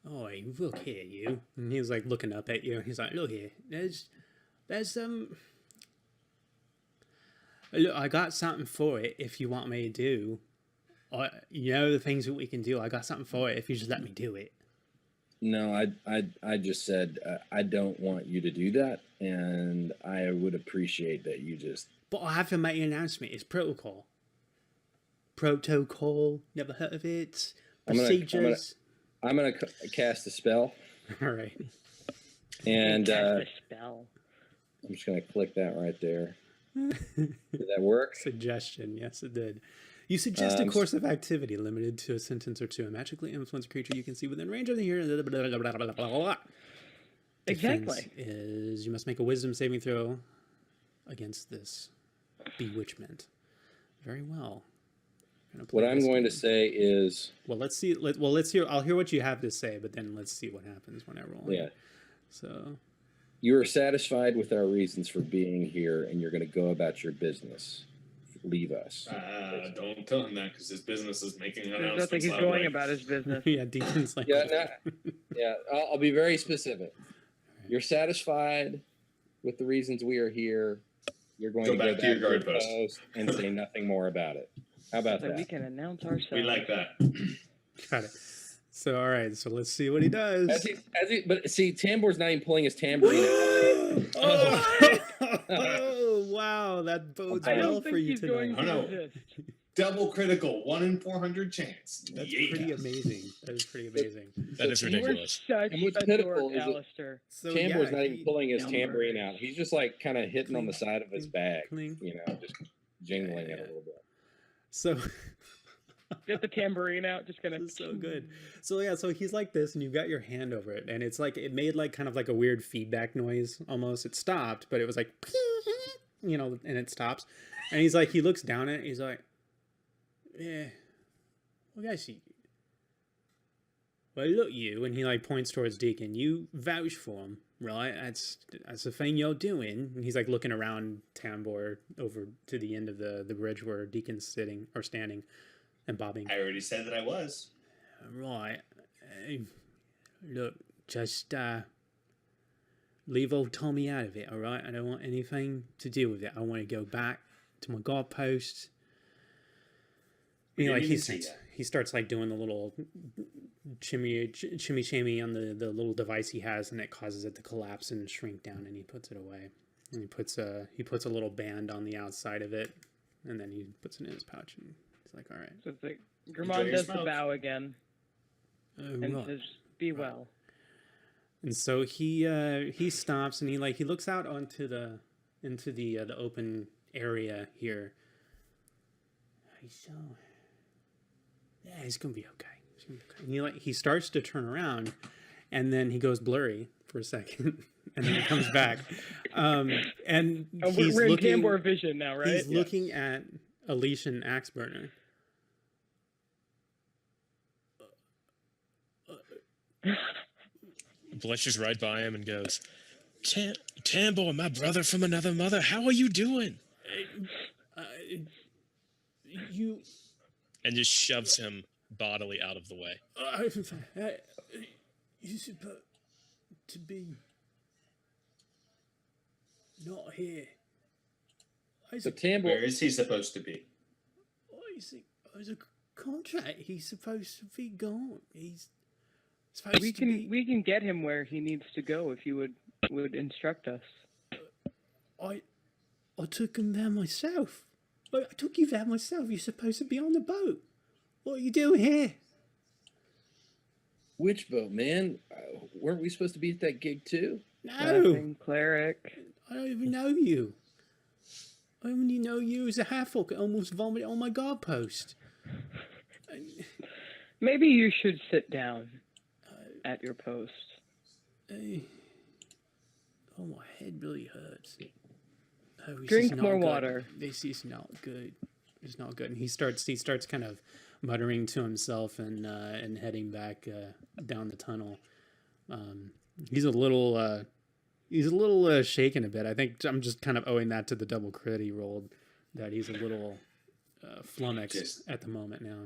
Oh, look here, you. And he's like looking up at you. He's like, "Look here, there's look, I got something for it if you want me to do. The things that we can do. I got something for it if you just let me do it." No, I just said I don't want you to do that, and I would appreciate that you just. But I have to make an announcement. It's protocol. Protocol. Never heard of it. Procedures. I'm gonna cast a spell, All right. and Cast a spell. I'm just gonna click that right there. Did that work? Suggestion. Yes, it did. You suggest a course of activity limited to a sentence or two. A magically influenced creature you can see within range of the hearing. Exactly. Is you must make a wisdom saving throw against this bewitchment. Very well. What I'm going to say is, well, let's see. Let's hear. I'll hear what you have to say, but then let's see what happens when I roll. yeah, So you are satisfied with our reasons for being here, and you're going to go about your business. Leave us. Don't tell him that because his business is making There's announcements. nothing he's loudly. going about his business. yeah, Deekin's like, Yeah, I'll be very specific. You're satisfied with the reasons we are here. You're going to go back to your guard post and say nothing more about it. How about So that? we can announce ourselves. We like that. got it. So all right. So let's see what he does. But see, Tambor's not even pulling his tambourine out. Oh, wow, that bodes I well don't for think you he's going tonight. Oh, to no. resist. Double critical, 1 in 400 chance. That's Yeah. pretty amazing. That is pretty amazing. That is So You were ridiculous. such And what's a pitiful dork, is that- Alistair. So Tambor's yeah, not even pulling his numbers. tambourine out. He's just like kind of hitting on the side of his bag, Cling. you know, just jingling it Yeah. a little bit. So Get the tambourine out, just gonna. this is so good. So yeah, so he's like this, and you've got your hand over it, and it's like it made like kind of like a weird feedback noise almost. It stopped, but it was like, and it stops, and he's like, he looks down at it, he's like, yeah, well, guys, well, look, you, and he like points towards Deekin. You vouch for him, right? That's the thing you're doing. And he's like looking around Tambor over to the end of the bridge where Deakin's sitting or standing and bobbing. I already said that I was. Right. Look, just leave old Tommy out of it, all right? I don't want anything to do with it. I want to go back to my guard post. You know, like he starts like doing the little chimmy on the little device he has, and it causes it to collapse and shrink down, and he puts it away. And he puts a little band on the outside of it, and then he puts it in his pouch, and he's like, all right. So it's like Grymand does the bow again and Right. says, "Be well." And so he stops and he looks out onto into the open area here. So yeah, it's gonna be okay. It's gonna be okay. And he starts to turn around, and then he goes blurry for a second, and then he comes back. And Oh, he's we're in looking. Tambor vision now, right? He's looking at Elysian Axeburner. Blushes right by him and goes, Tambor, my brother from another mother, how are you doing? You. And just shoves him bodily out of the way. You're supposed to be not here. So Tambor, Where is he supposed to be? As a contract, he's supposed to be gone. He's supposed We to be. can get him where he needs to go if you would instruct us. I took him there myself. I took you there myself. You're supposed to be on the boat. What are you doing here? which boat, man? Weren't we supposed to be at that gig too? No, Cleric. I don't even know you. I only know you as a half-orc that almost vomited on my guard post. Maybe you should sit down at your post. Oh, my head really hurts. Oh, this Drink is not more good. water. This is not good. It's not good. And he starts kind of muttering to himself and heading back down the tunnel. He's a little shaken a bit. I think I'm just kind of owing that to the double crit he rolled. That he's a little flummoxed at the moment now.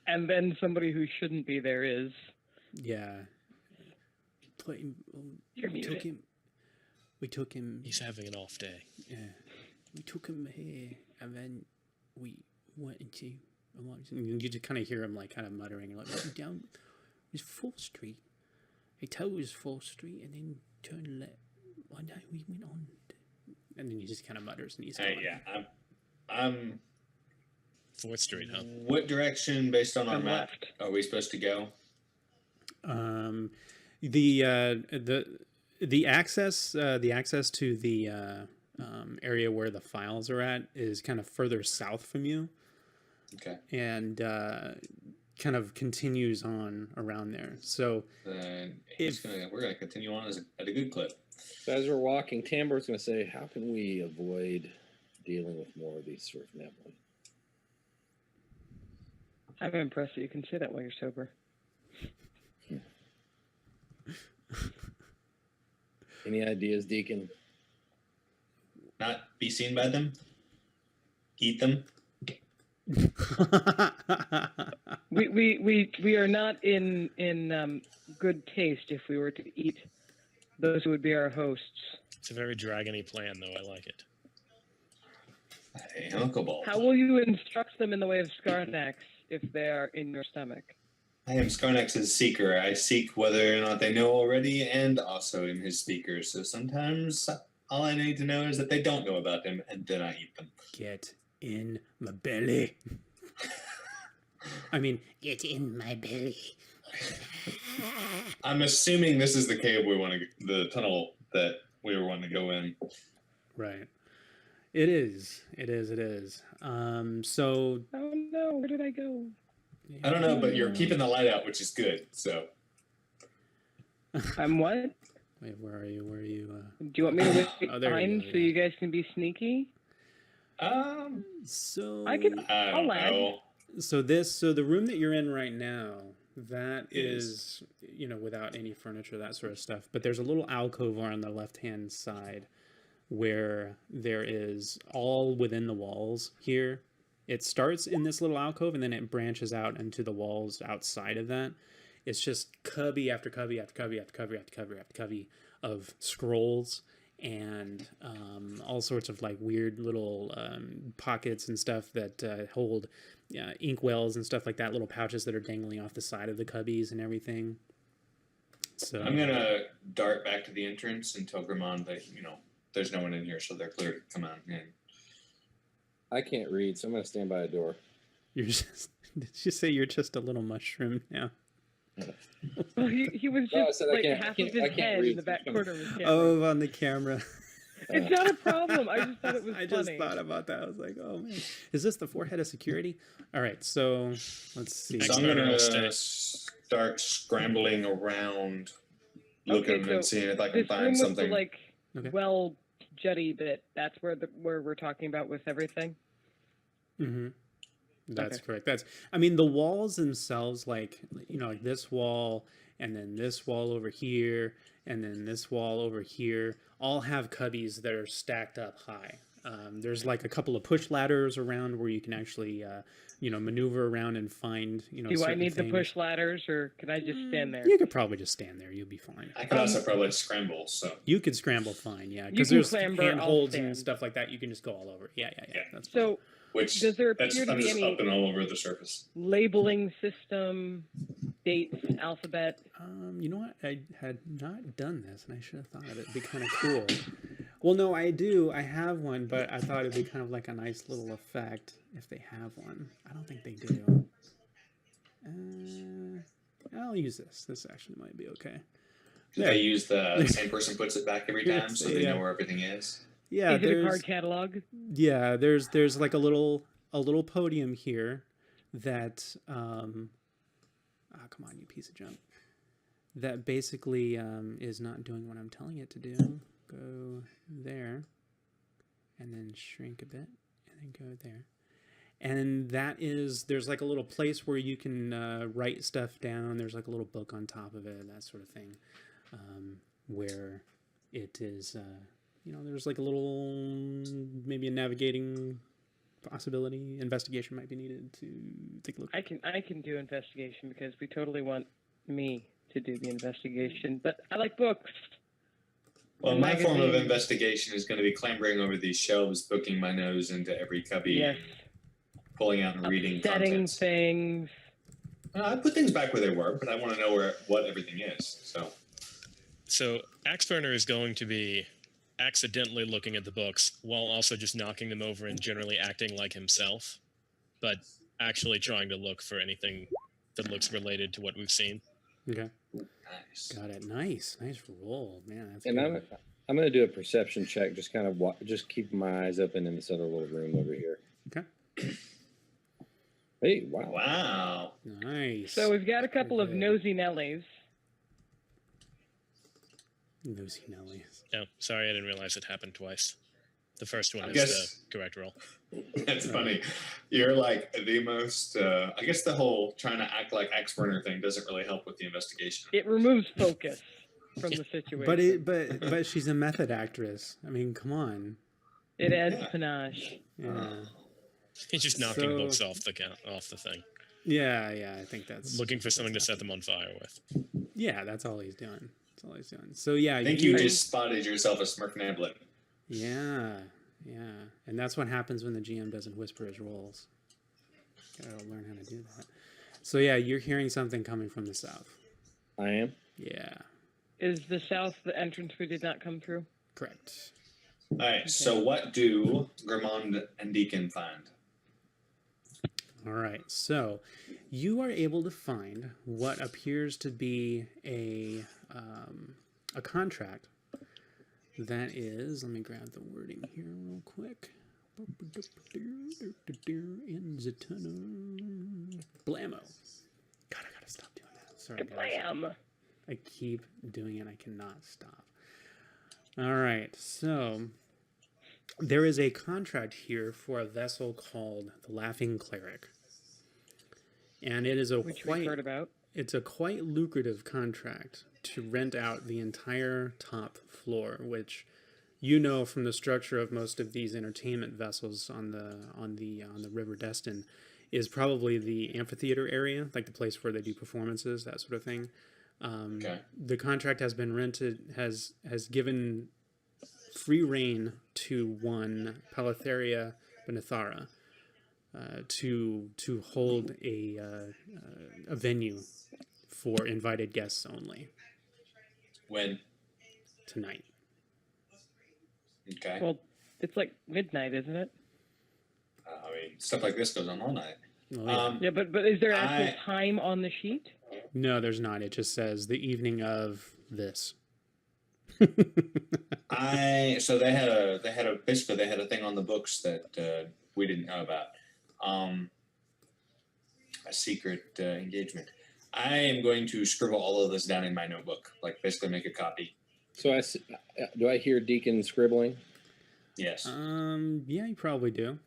And then somebody who shouldn't be there is. Yeah. We took him. He's having an off day. Yeah. We took him here, and then we went into. You just kind of hear him like kind of muttering, like down. It was 4th Street. He told us 4th Street, and then turned left. I know we went on, and then he just kind of mutters, and he's gone. Yeah, I'm 4th Street, huh? What direction, based on our Turn map, left. are we supposed to go? The access to the area where the files are at is kind of further south from you. Okay. And kind of continues on around there. So We're gonna continue on at a good clip. So as we're walking, Tambor's going to say, how can we avoid dealing with more of these sort of Neblin? I'm impressed that you can say that while you're sober. Any ideas, Deacon? Not be seen by them. Eat them. We are not in good taste if we were to eat those who would be our hosts. It's a very dragony plan, though. I like it. Hey, Uncle Ball. How will you instruct them in the way of Skarnax if they are in your stomach? I am Skarnax's seeker. I seek whether or not they know already, and also in his speakers. So sometimes all I need to know is that they don't know about them, and then I eat them. Get in my belly. I mean, get in my belly. I'm assuming this is the cave the tunnel that we were wanting to go in. Right. It is. So. Oh no, where did I go? I don't know, but you're keeping the light out, which is good. So. I'm what? Wait, where are you? Do you want me to wait Oh, there you behind go, so yeah. you guys can be sneaky? So. I can. I I'll don't lag. know. So the room that you're in right now, That Is. is, you know, without any furniture, that sort of stuff. But there's a little alcove on the left-hand side where there is all within the walls here. It starts in this little alcove and then it branches out into the walls outside of that. It's just cubby after cubby after cubby after cubby after cubby after cubby of scrolls and all sorts of like weird little pockets and stuff that hold inkwells and stuff like that, little pouches that are dangling off the side of the cubbies and everything. So I'm gonna dart back to the entrance and tell Grymand that there's no one in here, so they're clear to come on in. I can't read, so I'm gonna stand by a door. you're just, did you say you're just a little mushroom now? Well, he was No, I just said I like can't- I half can't- of his I can't head in read. the back corner of his camera. Oh, on the camera. It's not a problem. I just thought it was I funny. just thought about that. I was like, oh man, is this the forehead of security? All right, so let's see. So I'm Expert gonna state. start scrambling around, looking Okay, so and seeing if I can This room find with something. the like Okay. well jutty bit. That's where we're talking about with everything. Mm-hmm. That's Okay. correct. I mean, the walls themselves, like, you know, like this wall and then this wall over here and then this wall over here, all have cubbies that are stacked up high. There's like a couple of push ladders around where you can actually, maneuver around and find, Do I certain need the things. push ladders, or can I just stand there? You could probably just stand there. You'll be fine. I could also probably scramble. So You could scramble fine, yeah. You Because can there's clamber, I'll handholds and stand. stuff like that. You can just go all over. Yeah. Yeah. That's fine. So, which does there that's appear to I'm be just any up and all over the surface. labeling system, dates, alphabet? You know what? I had not done this, and I should have thought of it. It'd be kind of cool. Well, no, I do. I have one, but I thought it'd be kind of like a nice little effect if they have one. I don't think they do. I'll use this. This actually might be okay. Do they use the same person puts it back every time, so they Yeah. know where everything is? Yeah, Is it a there's card catalog? there's like a little podium here that come on, you piece of junk. That basically is not doing what I'm telling it to do. Go there, and then shrink a bit, and then go there. And there's like a little place where you can write stuff down. There's like a little book on top of it, that sort of thing, where it is, there's like a little, maybe a navigating possibility. Investigation might be needed to take a look. I can do investigation because we totally want me to do the investigation, but I like books. Well, my form of Magazine. investigation is going to be clambering over these shelves, booking my nose into every cubby, Yes, pulling out and reading upsetting contents. things. I put things back where they were, but I want to know what everything is. So Axeburner is going to be accidentally looking at the books while also just knocking them over and generally acting like himself, but actually trying to look for anything that looks related to what we've seen. Okay, Nice. got it. Nice roll, man. That's And good. I'm gonna do a perception check, just kind of just keep my eyes open in this other little room over here. Okay. Hey, wow. Wow. Nice. So we've got a couple of Okay. nosy Nellies. Nosy Nellies. No, sorry, I didn't realize it happened twice. The first one I is guess- the correct roll. That's funny. You're like the most. I guess the whole trying to act like Axeburner thing doesn't really help with the investigation. It removes focus from the situation. But she's a method actress. I mean, come on. It adds Yeah. panache. Yeah. He's just knocking So- books off the thing, Yeah, I think that's looking for something to set them on fire with. Yeah, that's all he's doing. That's all he's doing. So yeah, I think you just spotted yourself a Smurf Zeppelin. Yeah. And that's what happens when the GM doesn't whisper his rolls. Gotta learn how to do that. So yeah, you're hearing something coming from the south. I am. Yeah. Is the south the entrance we did not come through? Correct. All right. So what do Grymand and Deekin find? All right, so you are able to find what appears to be a contract that is. Let me grab the wording here real quick. In the tunnel, blammo. God, I gotta stop doing that. Sorry, guys. Blam! I keep doing it. I cannot stop. All right, so there is a contract here for a vessel called the Laughing Cleric. And it is a Which we heard about. it's a quite lucrative contract to rent out the entire top floor, which you know from the structure of most of these entertainment vessels on the River Destin is probably the amphitheater area, like the place where they do performances, that sort of thing. Okay. The contract has been rented, has given free reign to one Palatheria Benethara to hold a venue for invited guests only When? tonight. Okay. Well, it's like midnight, isn't it? I mean, stuff like this goes on all night. Oh, yeah. Yeah, but is there actual I- time on the sheet? No, there's not. It just says the evening of this. So they had a basically they had a thing on the books that we didn't know about. A secret engagement. I am going to scribble all of this down in my notebook, like basically make a copy. So do I hear Deekin scribbling? Yes. Yeah, you probably do.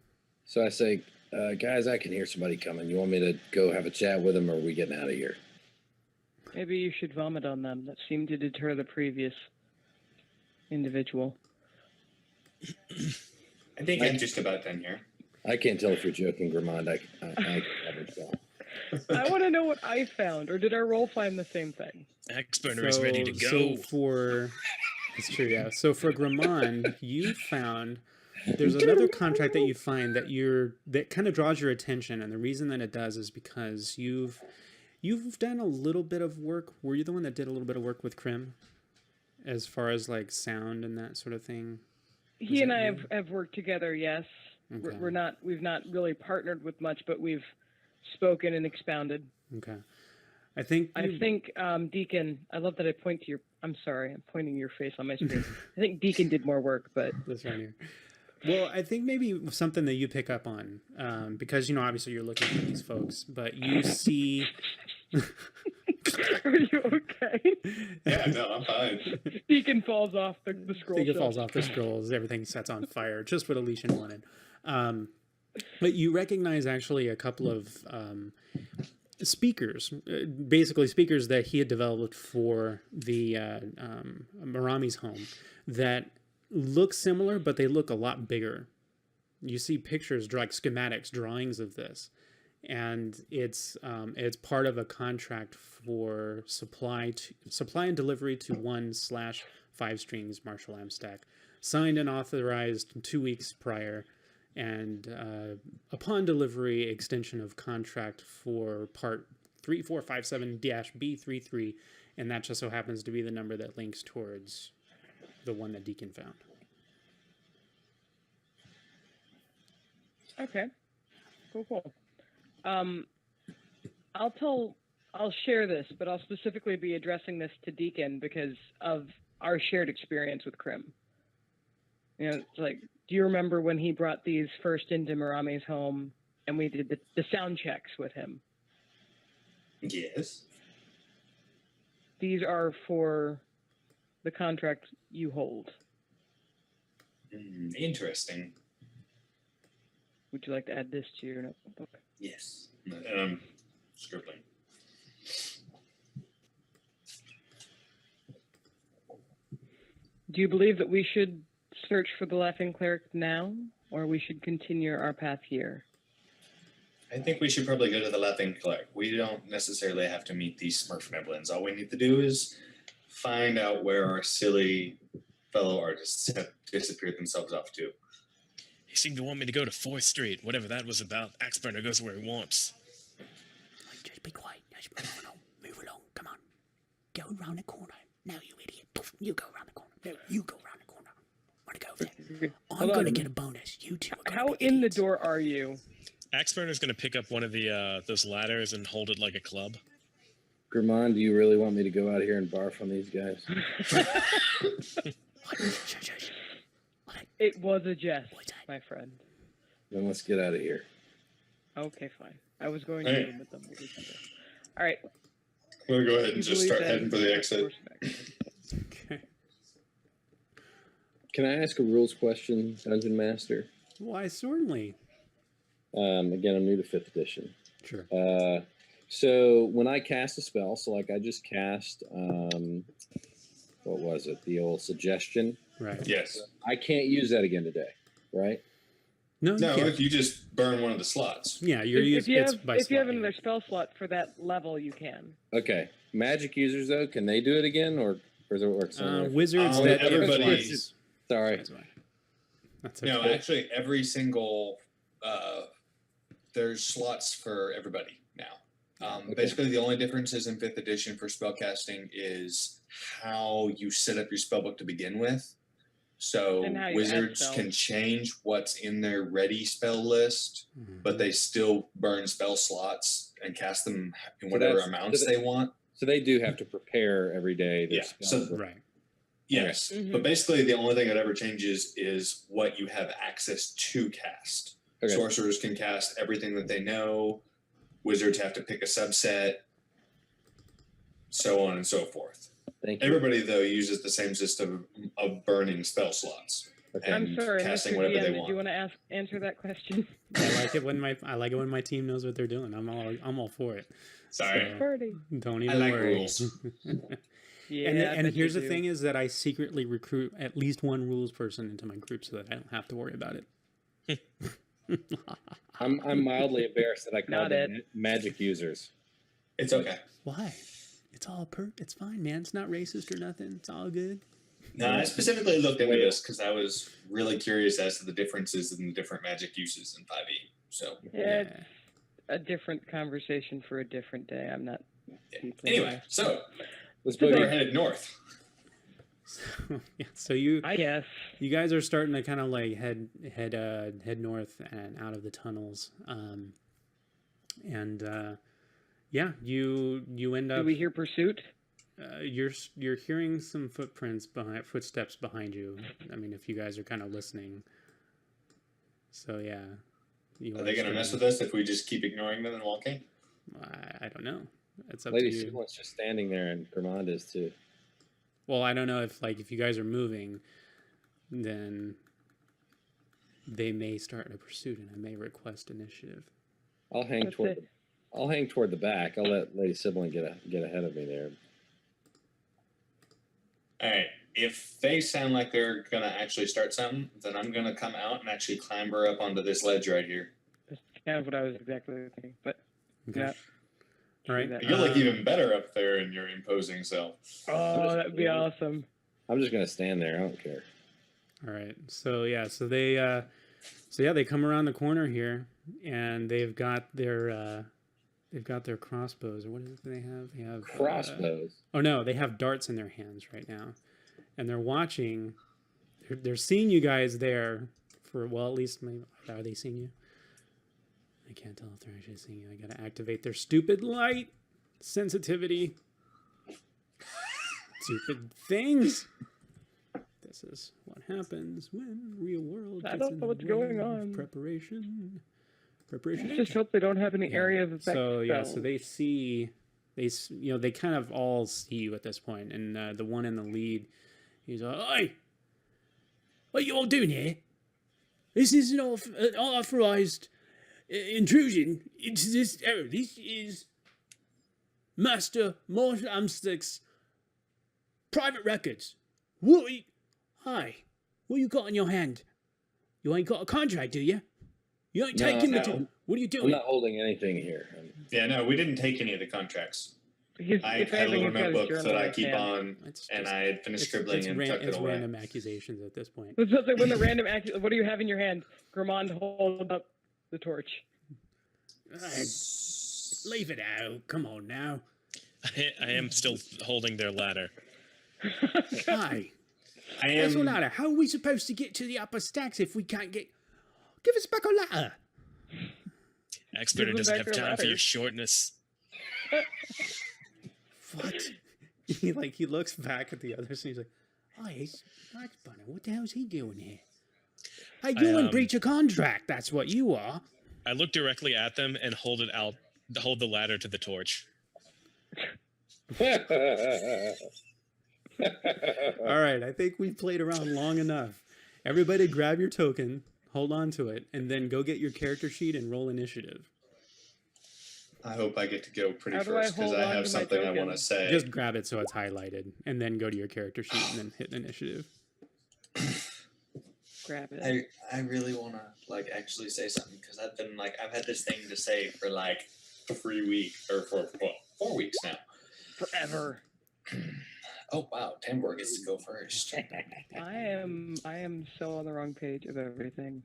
So I say, guys, I can hear somebody coming. You want me to go have a chat with them, or are we getting out of here? Maybe you should vomit on them. That seemed to deter the previous individual. I think I'm just about done here. I can't tell if you're joking, Grymand. I haven't tell. I want to know what I found, or did our roll find the same thing? Axe burner is ready to go. It's true, yeah. So for Grymand, you found there's another contract that you find that kind of draws your attention, and the reason that it does is because you've done a little bit of work. Were you the one that did a little bit of work with Crim, as far as like sound and that sort of thing? He and I have worked together. Yes, Okay. we've not really partnered with much, but we've spoken and expounded. Okay. I think Deekin. I love that I point to your. I'm sorry, I'm pointing to your face on my screen. I think Deekin did more work, but this right here. Well, I think maybe something that you pick up on, because obviously you're looking for these folks, but you see. Are you okay? Yeah, no, I'm fine. Deekin falls off the scroll. Deekin shelf. falls off the scrolls. Everything sets on fire. Just what Alicia wanted. But you recognize actually a couple of speakers, basically speakers that he had developed for the Marami's home that look similar, but they look a lot bigger. You see pictures, like schematics, drawings of this, and it's part of a contract for supply and delivery to 1/5 strings Marshallampstack, signed and authorized 2 weeks prior. And upon delivery, extension of contract for part 3457-B33, and that just so happens to be the number that links towards the one that Deekin found. Okay. Cool. I'll share this, but I'll specifically be addressing this to Deekin because of our shared experience with Crim. It's like, do you remember when he brought these first into Marami's home and we did the sound checks with him? Yes. These are for the contract you hold. Interesting. Would you like to add this to your notebook? Yes. And I'm scribbling. Do you believe that we should search for the Laughing Cleric now, or we should continue our path here? I think we should probably go to the Laughing Cleric. We don't necessarily have to meet these Smurf Zeppelins. All we need to do is find out where our silly fellow artists have disappeared themselves off to. He seemed to want me to go to 4th Street, whatever that was about. Axe burner goes where he wants. Just be quiet. Just move along. Come on. Go around the corner. No, you idiot. You go around the corner. No, you go around the corner. Want to go there? I'm going to get a bonus. You two are How in the door are you? Axe burner's going to pick up one of the those ladders and hold it like a club. Grymand, do you really want me to go out here and barf on these guys? It was a jest, my friend. Then let's get out of here. Okay, fine. I was going to admit them. All right. I'm going to go ahead You and just believe start that heading for the exit. Okay. Can I ask a rules question, Dungeon Master? Why, certainly. Again, I'm new to 5th edition. Sure. So when I cast a spell, so like I just cast, what was it? The old suggestion. Right. Yes. I can't use that again today, right? No, you No, can't. if you just burn one of the slots. Yeah, you're If using you it's have by if you have slotting. another spell slot for that level, you can. Okay. Magic users though, can they do it again, or does it work? Wizards that everybody- twice. Sorry. That's why. That's okay. No, actually, every single there's slots for everybody now. Okay. Basically, the only differences in 5th edition for spellcasting is how you set up your spellbook to begin with. So And how you add wizards spells. can change what's in their ready spell list, Mhm. but they still burn spell slots and cast them in So whatever that's- amounts so they want. So they do have to prepare every day. Their Yeah, spells. so- Right. Yes, Mhm. but basically the only thing that ever changes is what you have access to cast. Okay. Sorcerers can cast everything that they know. Wizards have to pick a subset, so on and so forth. Thank you. Everybody, though, uses the same system of burning spell slots. Okay. I'm And sorry, casting Mr. whatever DM, they did want. you want to answer that question? I like it when my team knows what they're doing. I'm all for it. Sorry. So, Party. don't I even like worry. rules. Yeah. and here's the thing is that I secretly recruit at least one rules person into my group so that I don't have to worry about it. I'm mildly embarrassed that I called Not them magic users. It's okay. Why? It's fine, man. It's not racist or nothing. It's all good. No, I specifically looked into this because I was really curious as to the differences in the different magic uses in 5e. So, It's a different conversation for a different day. I'm not. deeply anyway, so Let's we're boogie. headed north. So you I guess. you guys are starting to kind of like head north and out of the tunnels, yeah, you end Do up we hear pursuit? you're hearing some footsteps behind you. I mean, if you guys are kind of listening. So yeah, Are they going to mess with us if we just keep ignoring them and walking? I don't know. It's up Lady to you. Sssibilant's just standing there, and Grymand is too. Well, I don't know if you guys are moving, then they may start a pursuit, and I may request initiative. I'll hang That's toward. it. I'll hang toward the back. I'll let Lady Sssibilant get ahead of me there. All right. If they sound like they're going to actually start something, then I'm going to come out and actually clamber up onto this ledge right here. That's kind of what I was exactly thinking. But Okay. yeah. All right. That- You look even better up there in your imposing self. Oh, that'd be awesome. I'm just gonna stand there. I don't care. All right. So yeah. So they come around the corner here, and they've got their crossbows, or what is it they have? They have Crossbows. oh no, they have darts in their hands right now, and they're watching. They're seeing you guys there for at least maybe are they seeing you? I can't tell if they're actually seeing you. I gotta activate their stupid light sensitivity. Stupid things. This is what happens when real world. I gets don't in know the what's going way of on. Preparation. Let's just hope they don't have any area of effect. So yeah, so spells. they see, they kind of all see you at this point, and the one in the lead, he's like, "Hey, what you all doing here? This is an unauthorized intrusion into this area. This is Master Marshallampstack's private records. Hi, what you got in your hand? You ain't got a contract, do you? You ain't No, taking no. the. What are you I'm doing? not holding anything here. Yeah, no, we didn't take any of the contracts. He's, I if had a anything, little he's got his notebook journal that in I his keep hand. on, It's and just- I had finished scribbling and tucked it it's away. random accusations at this point. It's just like when the random what do you have in your hand? Grymand hold up the torch. Leave it out. Come on now. I am still holding their ladder. Hi. I Where's your am. ladder? How are we supposed to get to the upper stacks if we can't get... Give us back our ladder. Expert Give them doesn't back have their time for your ladders. shortness. What? he looks back at the others and he's like, "Oh, he's Max Bunny. What the hell is he doing here? Hey, you in breach of contract. That's what you are." I look directly at them and hold the ladder to the torch. All right, I think we've played around long enough. Everybody grab your token, hold on to it, and then go get your character sheet and roll initiative. I hope I get to go pretty How do I first because hold I on have to my something I want token? to say. Just grab it so it's highlighted, and then go to your character sheet and then hit initiative. Grab it. I really want to like actually say something because I've had this thing to say for like 3 weeks or for 4 weeks now. Forever. Oh wow, Tambor gets to go first. I am so on the wrong page of everything.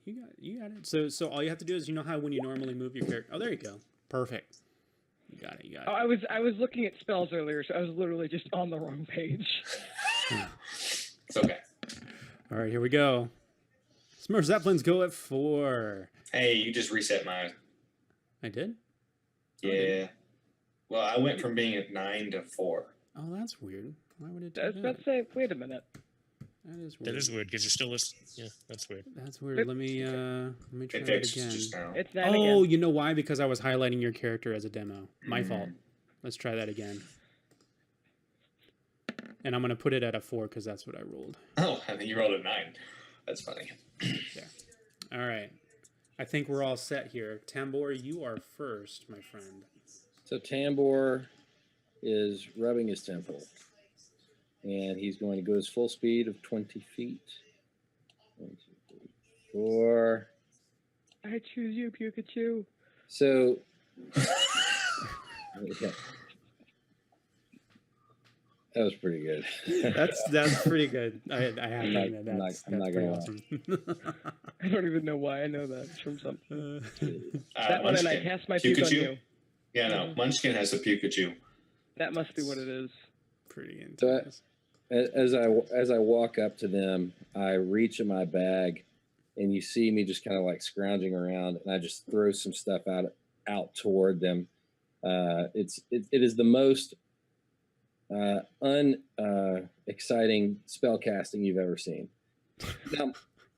You got it. So all you have to do is, you know how when you normally move your character. Oh, there you go. Perfect. You got it. You got it. Oh, I was looking at spells earlier, so I was literally just on the wrong page. It's okay. All right, here we go. Smurf Zeppelins go at 4. Hey, you just reset mine. I did? Yeah. Well, I went from being at 9 to 4. Oh, that's weird. Why would it do I was that? about to say, wait a minute. That is weird. That is weird because you're still listening. Yeah, that's weird. That's weird. Let me try It that fixed again. just now. It's not Oh, again. you know why? Because I was highlighting your character as a demo. My fault. Let's try that again. And I'm going to put it at a 4 because that's what I rolled. Oh, I think you rolled a 9. That's funny. All right. I think we're all set here. Tambor, you are first, my friend. So Tambor is rubbing his temple. And he's going to go his full speed of 20 feet. 1, 2, 3, 4. I choose you, Pikachu. So, yeah. That was pretty good. That's pretty good. I have to I'm not- admit I'm not- that's I'm not pretty gonna awesome. I don't even know why I know that. It's from something. That one, and I Munchkin. cast my puke on Pikachu? you. Yeah, no. Munchkin has a Pikachu. That must be what it is. Pretty So intense. as I walk up to them, I reach in my bag, and you see me just kind of like scrounging around, and I just throw some stuff out toward them. It is the most exciting spell casting you've ever seen.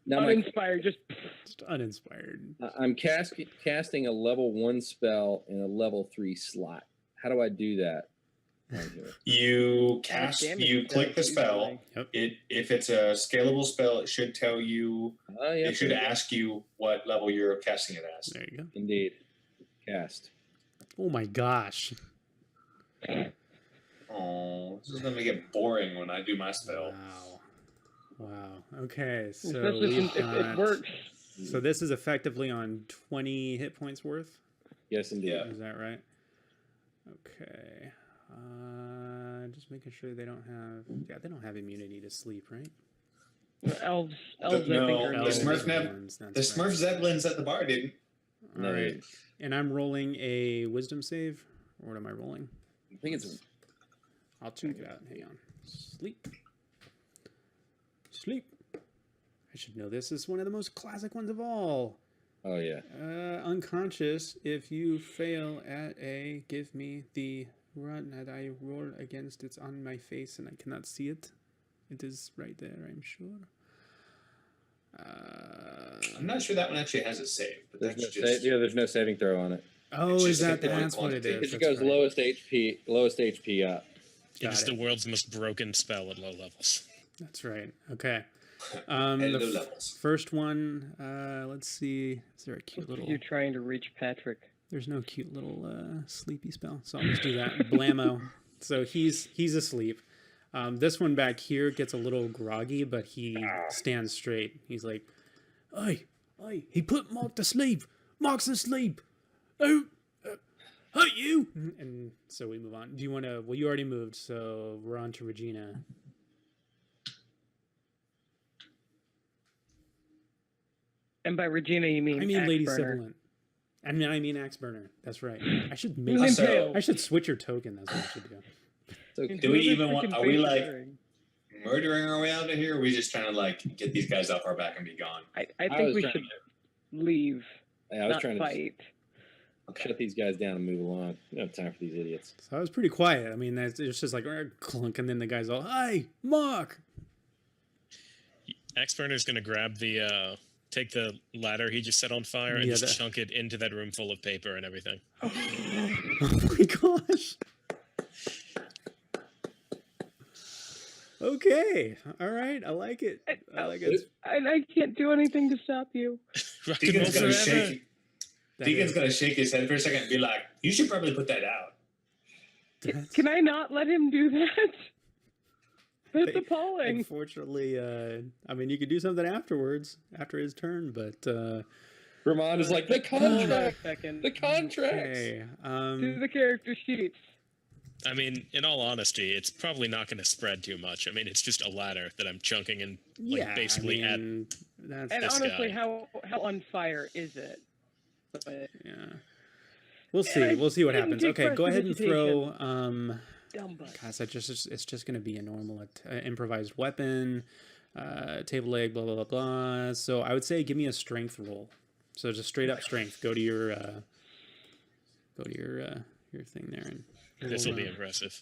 Now Uninspired, just Just uninspired. I'm casting a level 1 spell in a level 3 slot. How do I do that? on here? You cast. damage You click the does spell. Yep. If it's a scalable spell, it should tell you. Oh, yeah. It should ask you what level you're casting it as. There you go. Indeed. Cast. Oh my gosh. Oh, this is gonna make it boring when I do my spell. Wow. Okay, so especially we've since it got- works. So this is effectively on 20 hit points worth. Yes, indeed. Yeah. Is that right? Okay. Just making sure they don't have. Yeah, they don't have immunity to sleep, right? Elves, No, I think, are the Elves Smurf are the Neb- ones, that's The right. Smurf Zeppelins at the bar didn't. All No, right. And I'm rolling a wisdom save. Or what am I rolling? I think it's I'll check it out. Hang on. Sleep. Sleep. I should know this is one of the most classic ones of all. oh yeah. Unconscious. If you fail at a, give me the run that I roll against. It's on my face and I cannot see it. It is right there, I'm sure. I'm not sure that one actually has a save, but There's that's no, just. there's no saving throw on it. Oh, It's is just that hit point that's what it quantity. is? It just That's goes right. lowest HP up. It Got is it. the world's most broken spell at low levels. That's right. Okay. At The low levels. first one, let's see. Is there a cute little... You're trying to reach Patrick. There's no cute little sleepy spell, so I'll just do that. Blammo. So he's asleep. This one back here gets a little groggy, but he stands straight. He's like, "Hey, he put Mark to sleep. Mark's asleep. Oh, hey you!" And so we move on. Do you want to? Well, you already moved, so we're on to Regina. And by Regina, you mean I mean Lady Axeburner. Sssibilant. I mean Axe Burner. That's right. I should You make. mean So- Tail. I should switch your token. That's what I should do. So Do we even want? Freaking Are we face like wearing. murdering our way out of here? Or are we just trying to like get these guys off our back and be gone? I I think was we trying should leave, I was not trying to fight. shut these guys down and move along. We don't have time for these idiots. So I was pretty quiet. I mean, it's just like clunk, and then the guy's all, "Hey, Mark." Axeburner's going to grab the, take the ladder he just set on fire and Yeah, just that- chunk it into that room full of paper and everything. Oh my gosh. Okay. All right. I like it. I like it. And I can't do anything to stop you. Rock and roll Deekin's gonna forever. shake. Deekin's gonna shake his head for a second and be like, "You should probably put that out." Can I not let him do that? That's appalling. Unfortunately, I mean, you could do something afterwards, after his turn, but Grymand is like, the contract! Second. The contract! okay. Do the character sheets. I mean, in all honesty, it's probably not going to spread too much. I mean, it's just a ladder that I'm chunking and basically I mean, that's And this honestly, guy. how on fire is it? But yeah. We'll see. I We'll see what didn't happens. take Okay, go ahead and throw. dumb butt. Gosh, it's just going to be a normal improvised weapon, table leg, blah blah blah blah. So I would say give me a strength roll. So just straight up strength. Go to your thing there, and This will be roll, impressive.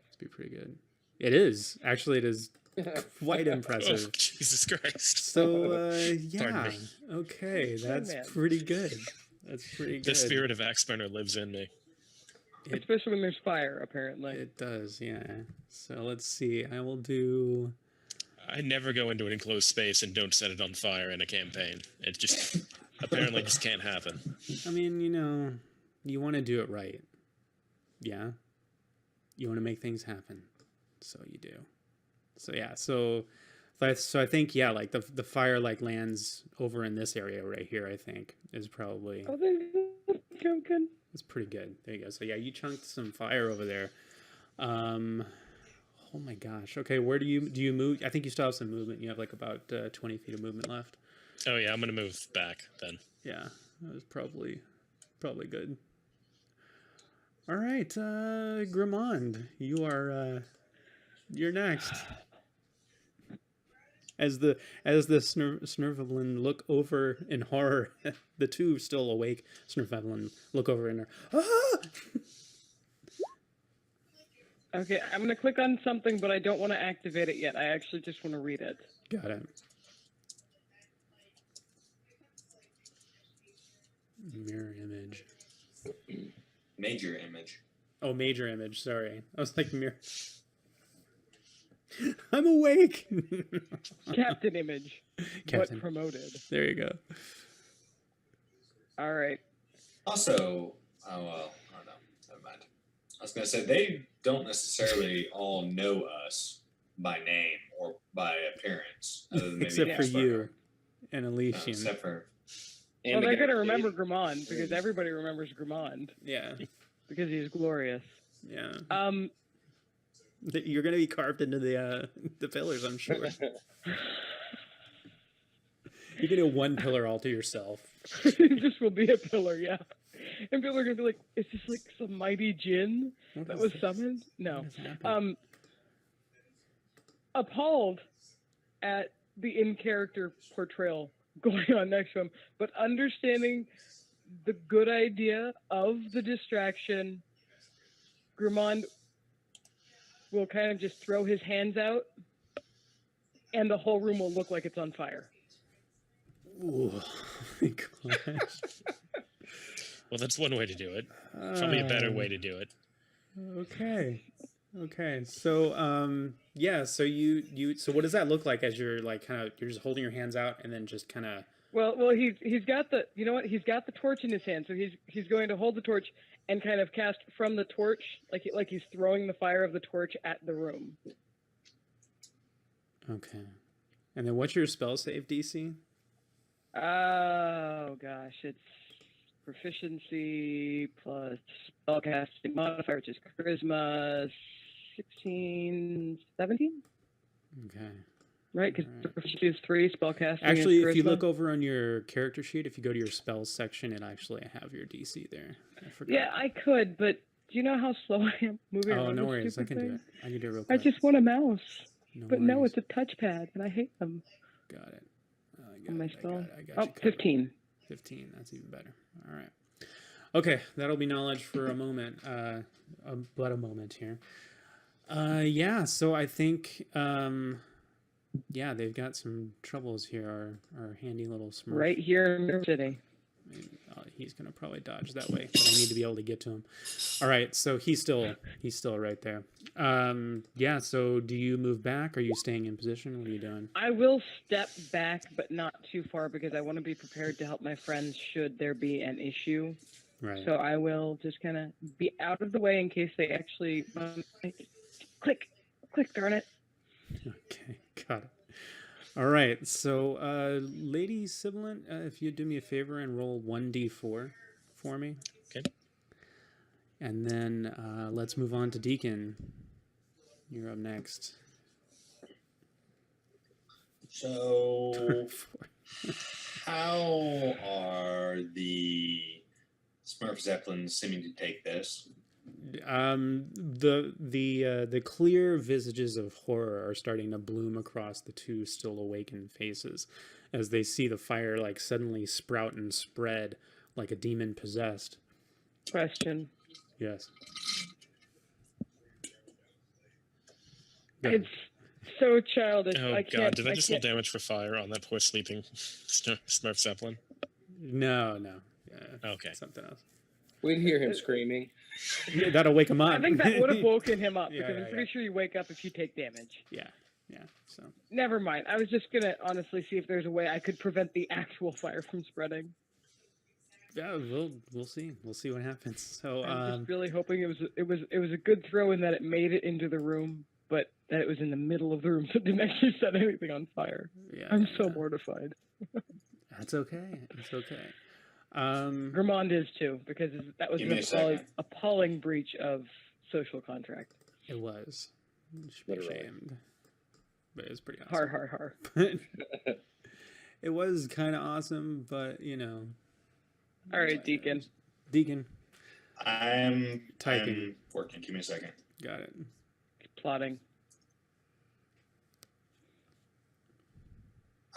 It's be pretty good. It is actually. It is quite Oh, impressive. Jesus Christ. So yeah, Pardon me. okay, that's man. pretty good. That's pretty good. The spirit of Axe Burner lives in me. Especially when there's fire, apparently. It does, yeah. So let's see. I will do. I never go into an enclosed space and don't set it on fire in a campaign. It just apparently just can't happen. I mean, you want to do it right. Yeah. You want to make things happen. So you do. So yeah. So I think yeah, like the fire like lands over in this area right here. I think is probably. Oh, there's Junkin. It's pretty good. There you go. So yeah, you chunked some fire over there. Oh my gosh. Okay, where do you move? I think you still have some movement. You have like about 20 feet of movement left. Oh yeah, I'm gonna move back then. Yeah, that was probably good. All right, Grymand, you're next. As the Snurfeblin look over in horror, the two still awake Snurfeblin look over and are, ah! Okay, I'm going to click on something, but I don't want to activate it yet. I actually just want to read it. Got it. Mirror image. Major image. Oh, major image. Sorry, I was like mirror. I'm awake. Captain image. Captain. But promoted. There you go. All right. Also, oh well, oh no, never mind. I was gonna say they don't necessarily all know us by name or by appearance, other than maybe Except for Axe Burner. you and Elysian. Except for Well, the they're guy going to who remember created- Grymand because everybody remembers Grymand Yeah, because he's glorious. yeah. Um, You're gonna be carved into the pillars, I'm sure. You're gonna one pillar all to yourself. this will be a pillar, yeah. And people are going to be like, is this like some mighty djinn What that is was this? summoned? No. What has happened? Appalled at the in-character portrayal going on next to him, but understanding the good idea of the distraction, Grymand will kind of just throw his hands out, and the whole room will look like it's on fire. Ooh, my gosh. Well, that's one way to do it. Probably a better way to do it. Okay. So yeah. So you. So what does that look like as you're like kind of you're just holding your hands out and then just kind of. Well, he's got the, you know what? He's got the torch in his hand, so he's going to hold the torch and kind of cast from the torch, like he's throwing the fire of the torch at the room. Okay. And then what's your spell save DC? Oh gosh, it's proficiency plus spellcasting modifier, which is charisma, 16, 17? Okay. Right, because Alright. proficiency is 3, spellcasting Actually, is if you charisma. look over on your character sheet, if you go to your spells section, it actually have your DC there. I forgot. Yeah, I could, but do you know how slow I am moving Oh, around no this worries. I stupid can do thing? it. I can do it real I quick. just want a mouse. But no, worries. it's a touchpad, and I hate them. Got it. I got On my it, spell. I got Oh, you covered. 15. 15. That's even better. All right. Okay, that'll be knowledge for a moment. But a moment here. Yeah. So I think. Yeah, they've got some troubles here. Our handy little Smurf. Right here in the city. He's gonna probably dodge that way, but I need to be able to get to him. All right, so he's still right there. Yeah. So do you move back? Are you staying in position? What are you doing? I will step back, but not too far because I want to be prepared to help my friends should there be an issue. Right. So I will just kind of be out of the way in case they actually click, darn it. Okay, got it. All right, so Lady Sssibilant, if you'd do me a favor and roll 1d4 for me. Okay. And then let's move on to Deekin. You're up next. So, how are the Smurf Zeppelins seeming to take this? The clear visages of horror are starting to bloom across the two still awakened faces as they see the fire like suddenly sprout and spread like a demon possessed. Question. Yes. It's so childish. Oh I god, can't, did I just roll can't- damage for fire on that poor sleeping Smurf Zeppelin? No. Okay. Something else. We'd hear him screaming. Yeah, that'll wake him up. I think that would have woken him up Yeah, because yeah, I'm pretty sure you wake up if you take damage. Yeah. So Never mind. I was just gonna honestly see if there's a way I could prevent the actual fire from spreading. yeah, we'll see. We'll see what happens. So I'm just really hoping it was a good throw in that it made it into the room, but that it was in the middle of the room, so it didn't actually set anything on fire. yeah, I'm so mortified. That's okay. It's okay. Grymand is too, because that was Give an me a second. appalling breach of social contract. It was. You should be Literally. ashamed. But it was pretty awesome. Har har har. It was kind of awesome, but All right, Deekin. Deekin, I'm Typing. I'm working. Give me a second. got it. Plotting.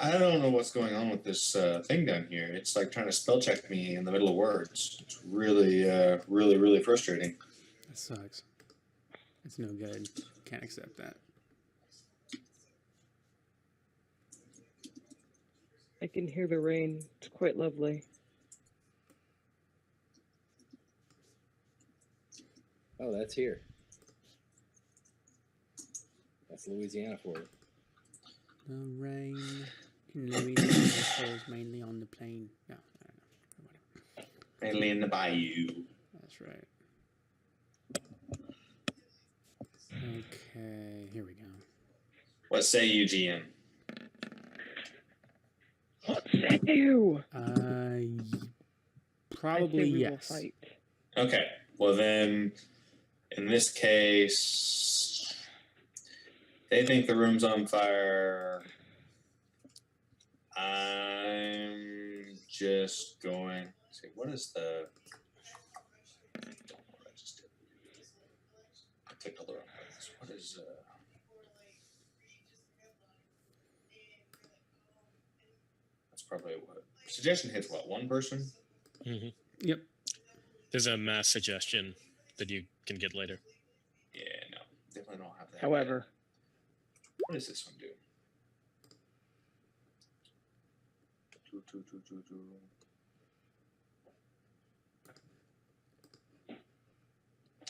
I don't know what's going on with this thing down here. It's like trying to spell check me in the middle of words. It's really, really frustrating. That sucks. It's no good. Can't accept that. I can hear the rain. It's quite lovely. Oh, that's here. That's Louisiana for you. The rain in Louisiana falls mainly on the plain. No, I don't know. Whatever. Mainly in the bayou. That's right. Okay, here we go. What say you, GM? What say you? Probably I say we will yes. fight. Okay. Well then, in this case, they think the room's on fire. I'm just going. See, what is the? Don't know what I just did. I clicked all the wrong buttons. What is? That's probably what. Suggestion hits what? One person? hmm Yep. There's a mass suggestion that you can get later. Yeah, no, definitely don't have that. However, What does this one do?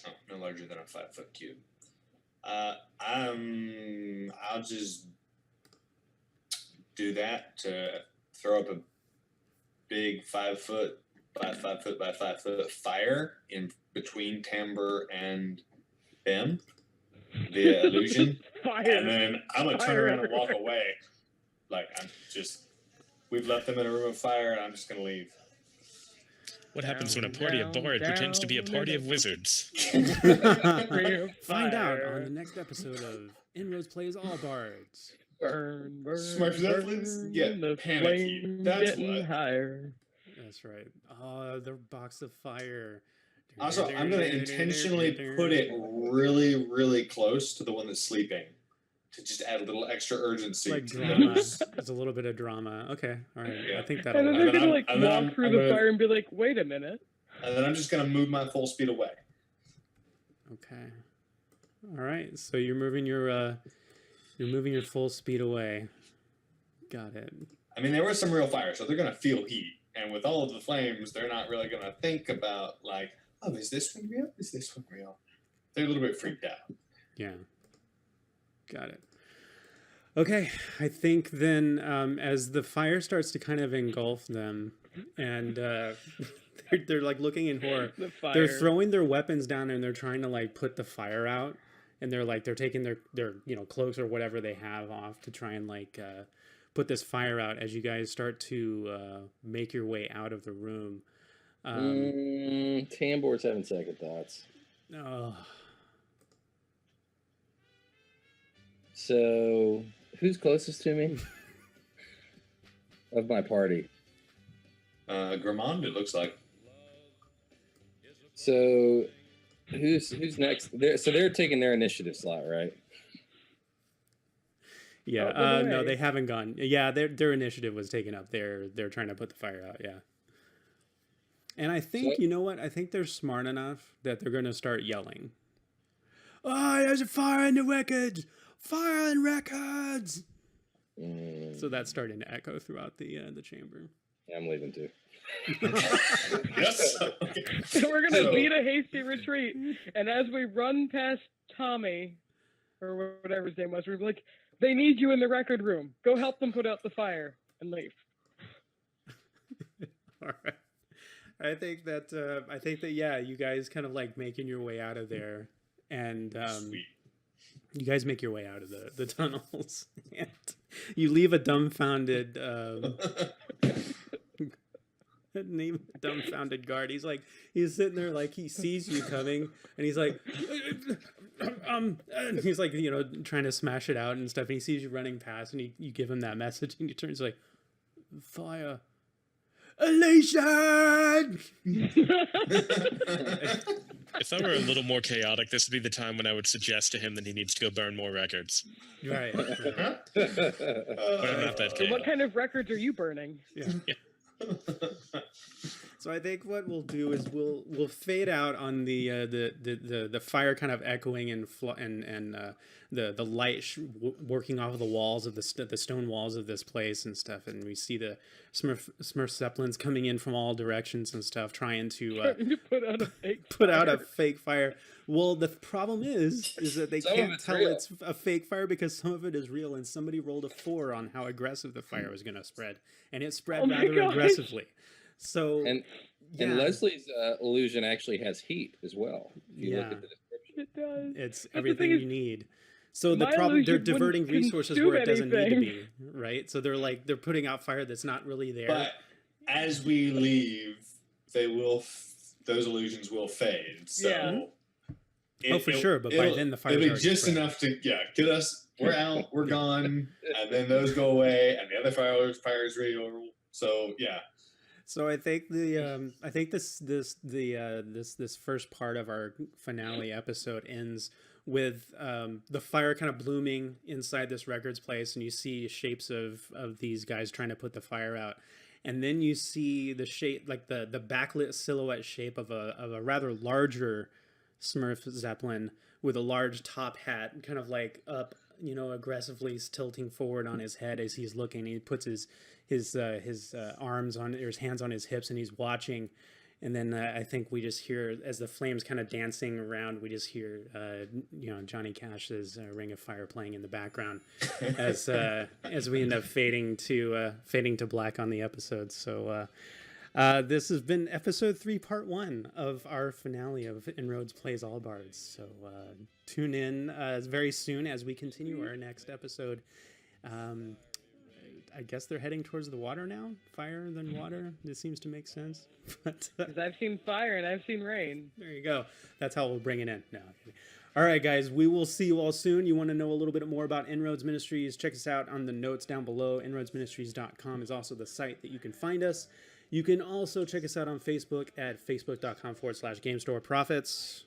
Oh, no larger than a 5-foot cube. I'll just do that to throw up a big 5-foot by 5-foot by 5-foot fire in between Tambor and them via illusion. fire. And then I'm gonna turn around and walk away. Like we've left them in a room of fire, and I'm just gonna leave. What happens when a Down, party of down, bard pretends to be a down, party down. of wizards? Find out on the next episode of InnRoads Plays All-Bards. Burn, burn, Smurf Zeppelins burn, get the panicky. flame That's getting what. higher. That's right. Oh, the box of fire. Also, I'm gonna intentionally put it really, really close to the one that's sleeping to just add a little extra urgency. like to drama. those. There's a little bit of drama. Okay, all right. Yeah. I think And that'll then work. they're then gonna I'm- like and then walk through I'm the gonna- fire and be like, "Wait a minute." And then I'm just gonna move my full speed away. Okay. All right. So you're moving your full speed away. Got it. I mean, there was some real fire, so they're gonna feel heat. And with all of the flames, they're not really going to think about, like, oh, is this one real? Is this one real? They're a little bit freaked out. Yeah. Got it. Okay, I think then as the fire starts to kind of engulf them, and they're like looking in horror, they're throwing their weapons down and they're trying to like put the fire out, and they're taking their cloaks or whatever they have off to try and like put this fire out as you guys start to make your way out of the room. Tambor's having second thoughts. Oh. So, who's closest to me of my party? Grymand, it looks like. So, who's next? They're taking their initiative slot, right? Yeah. No, they haven't gone. Yeah, their initiative was taken up. They're trying to put the fire out. Yeah. And I think you know what? I think they're smart enough that they're going to start yelling. Oh, there's a fire in the records! Fire in records! So that's starting to echo throughout the chamber. Yeah, I'm leaving too. Yes. So we're going to beat a hasty retreat. And as we run past Tommy, or whatever his name was, we're like, they need you in the record room. Go help them put out the fire and leave. All right. I think that yeah, you guys kind of like making your way out of there, and Sweet. you guys make your way out of the tunnels, and you leave a dumbfounded dumbfounded guard. He's sitting there like he sees you coming, and he's like, and he's like trying to smash it out and stuff. And he sees you running past, and you give him that message, and he turns like, fire. Elation! If I were a little more chaotic, this would be the time when I would suggest to him that he needs to go burn more records. Right. But I'm not that So chaotic. what kind of records are you burning? Yeah. So I think what we'll do is we'll fade out on the fire kind of echoing and the light working off of the walls of the stone walls of this place and stuff, and we see the Smurf Zeppelins coming in from all directions and stuff, trying to put out a fake fire. Well, the problem is that they can't tell it's a fake fire because some of it is real, and somebody rolled a 4 on how aggressive the fire was going to spread, and it spread rather aggressively. So and Leslie's illusion actually has heat as well. If you look at the description. It does. It's everything you need. So the problem, they're diverting resources where it doesn't need to be, right? So they're putting out fire that's not really there. But as we leave, those illusions will fade. So Yeah. For sure. But by then the fire it'll be just enough to get us. We're out. We're gone. And then those go away, and the other fire is real. So yeah. So I think this first part of our finale episode ends with the fire kind of blooming inside this records place, and you see shapes of these guys trying to put the fire out, and then you see the shape, like the backlit silhouette shape of a rather larger Smurf Zeppelin with a large top hat, kind of like up, aggressively tilting forward on his head as he's looking. He puts his arms on, or his hands on his hips, and he's watching. And then I think we just hear, as the flames kind of dancing around, we just hear, Johnny Cash's Ring of Fire playing in the background as we end up fading to black on the episode. So this has been episode 3, part 1 of our finale of InnRoads Plays All-Bards. So tune in very soon as we continue our next episode. I guess they're heading towards the water now. Fire than water. This seems to make sense. But Because I've seen fire and I've seen rain. there you go. That's how we'll bring it in. No. All right, guys. We will see you all soon. You want to know a little bit more about InnRoads Ministries? Check us out on the notes down below. InnRoadsMinistries.com is also the site that you can find us. You can also check us out on Facebook at facebook.com/GameStoreProfits.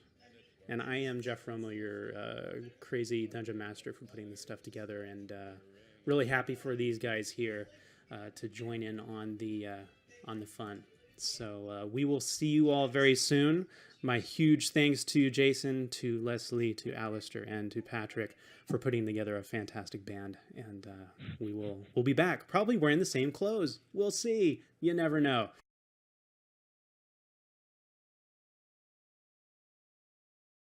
And I am Jeff Romo, your crazy dungeon master, for putting this stuff together, and really happy for these guys here to join in on the fun. So we will see you all very soon. my huge thanks to Jason, to Leslie, to Alistair, and to Patrick for putting together a fantastic band. And we'll be back, probably wearing the same clothes. We'll see. You never know.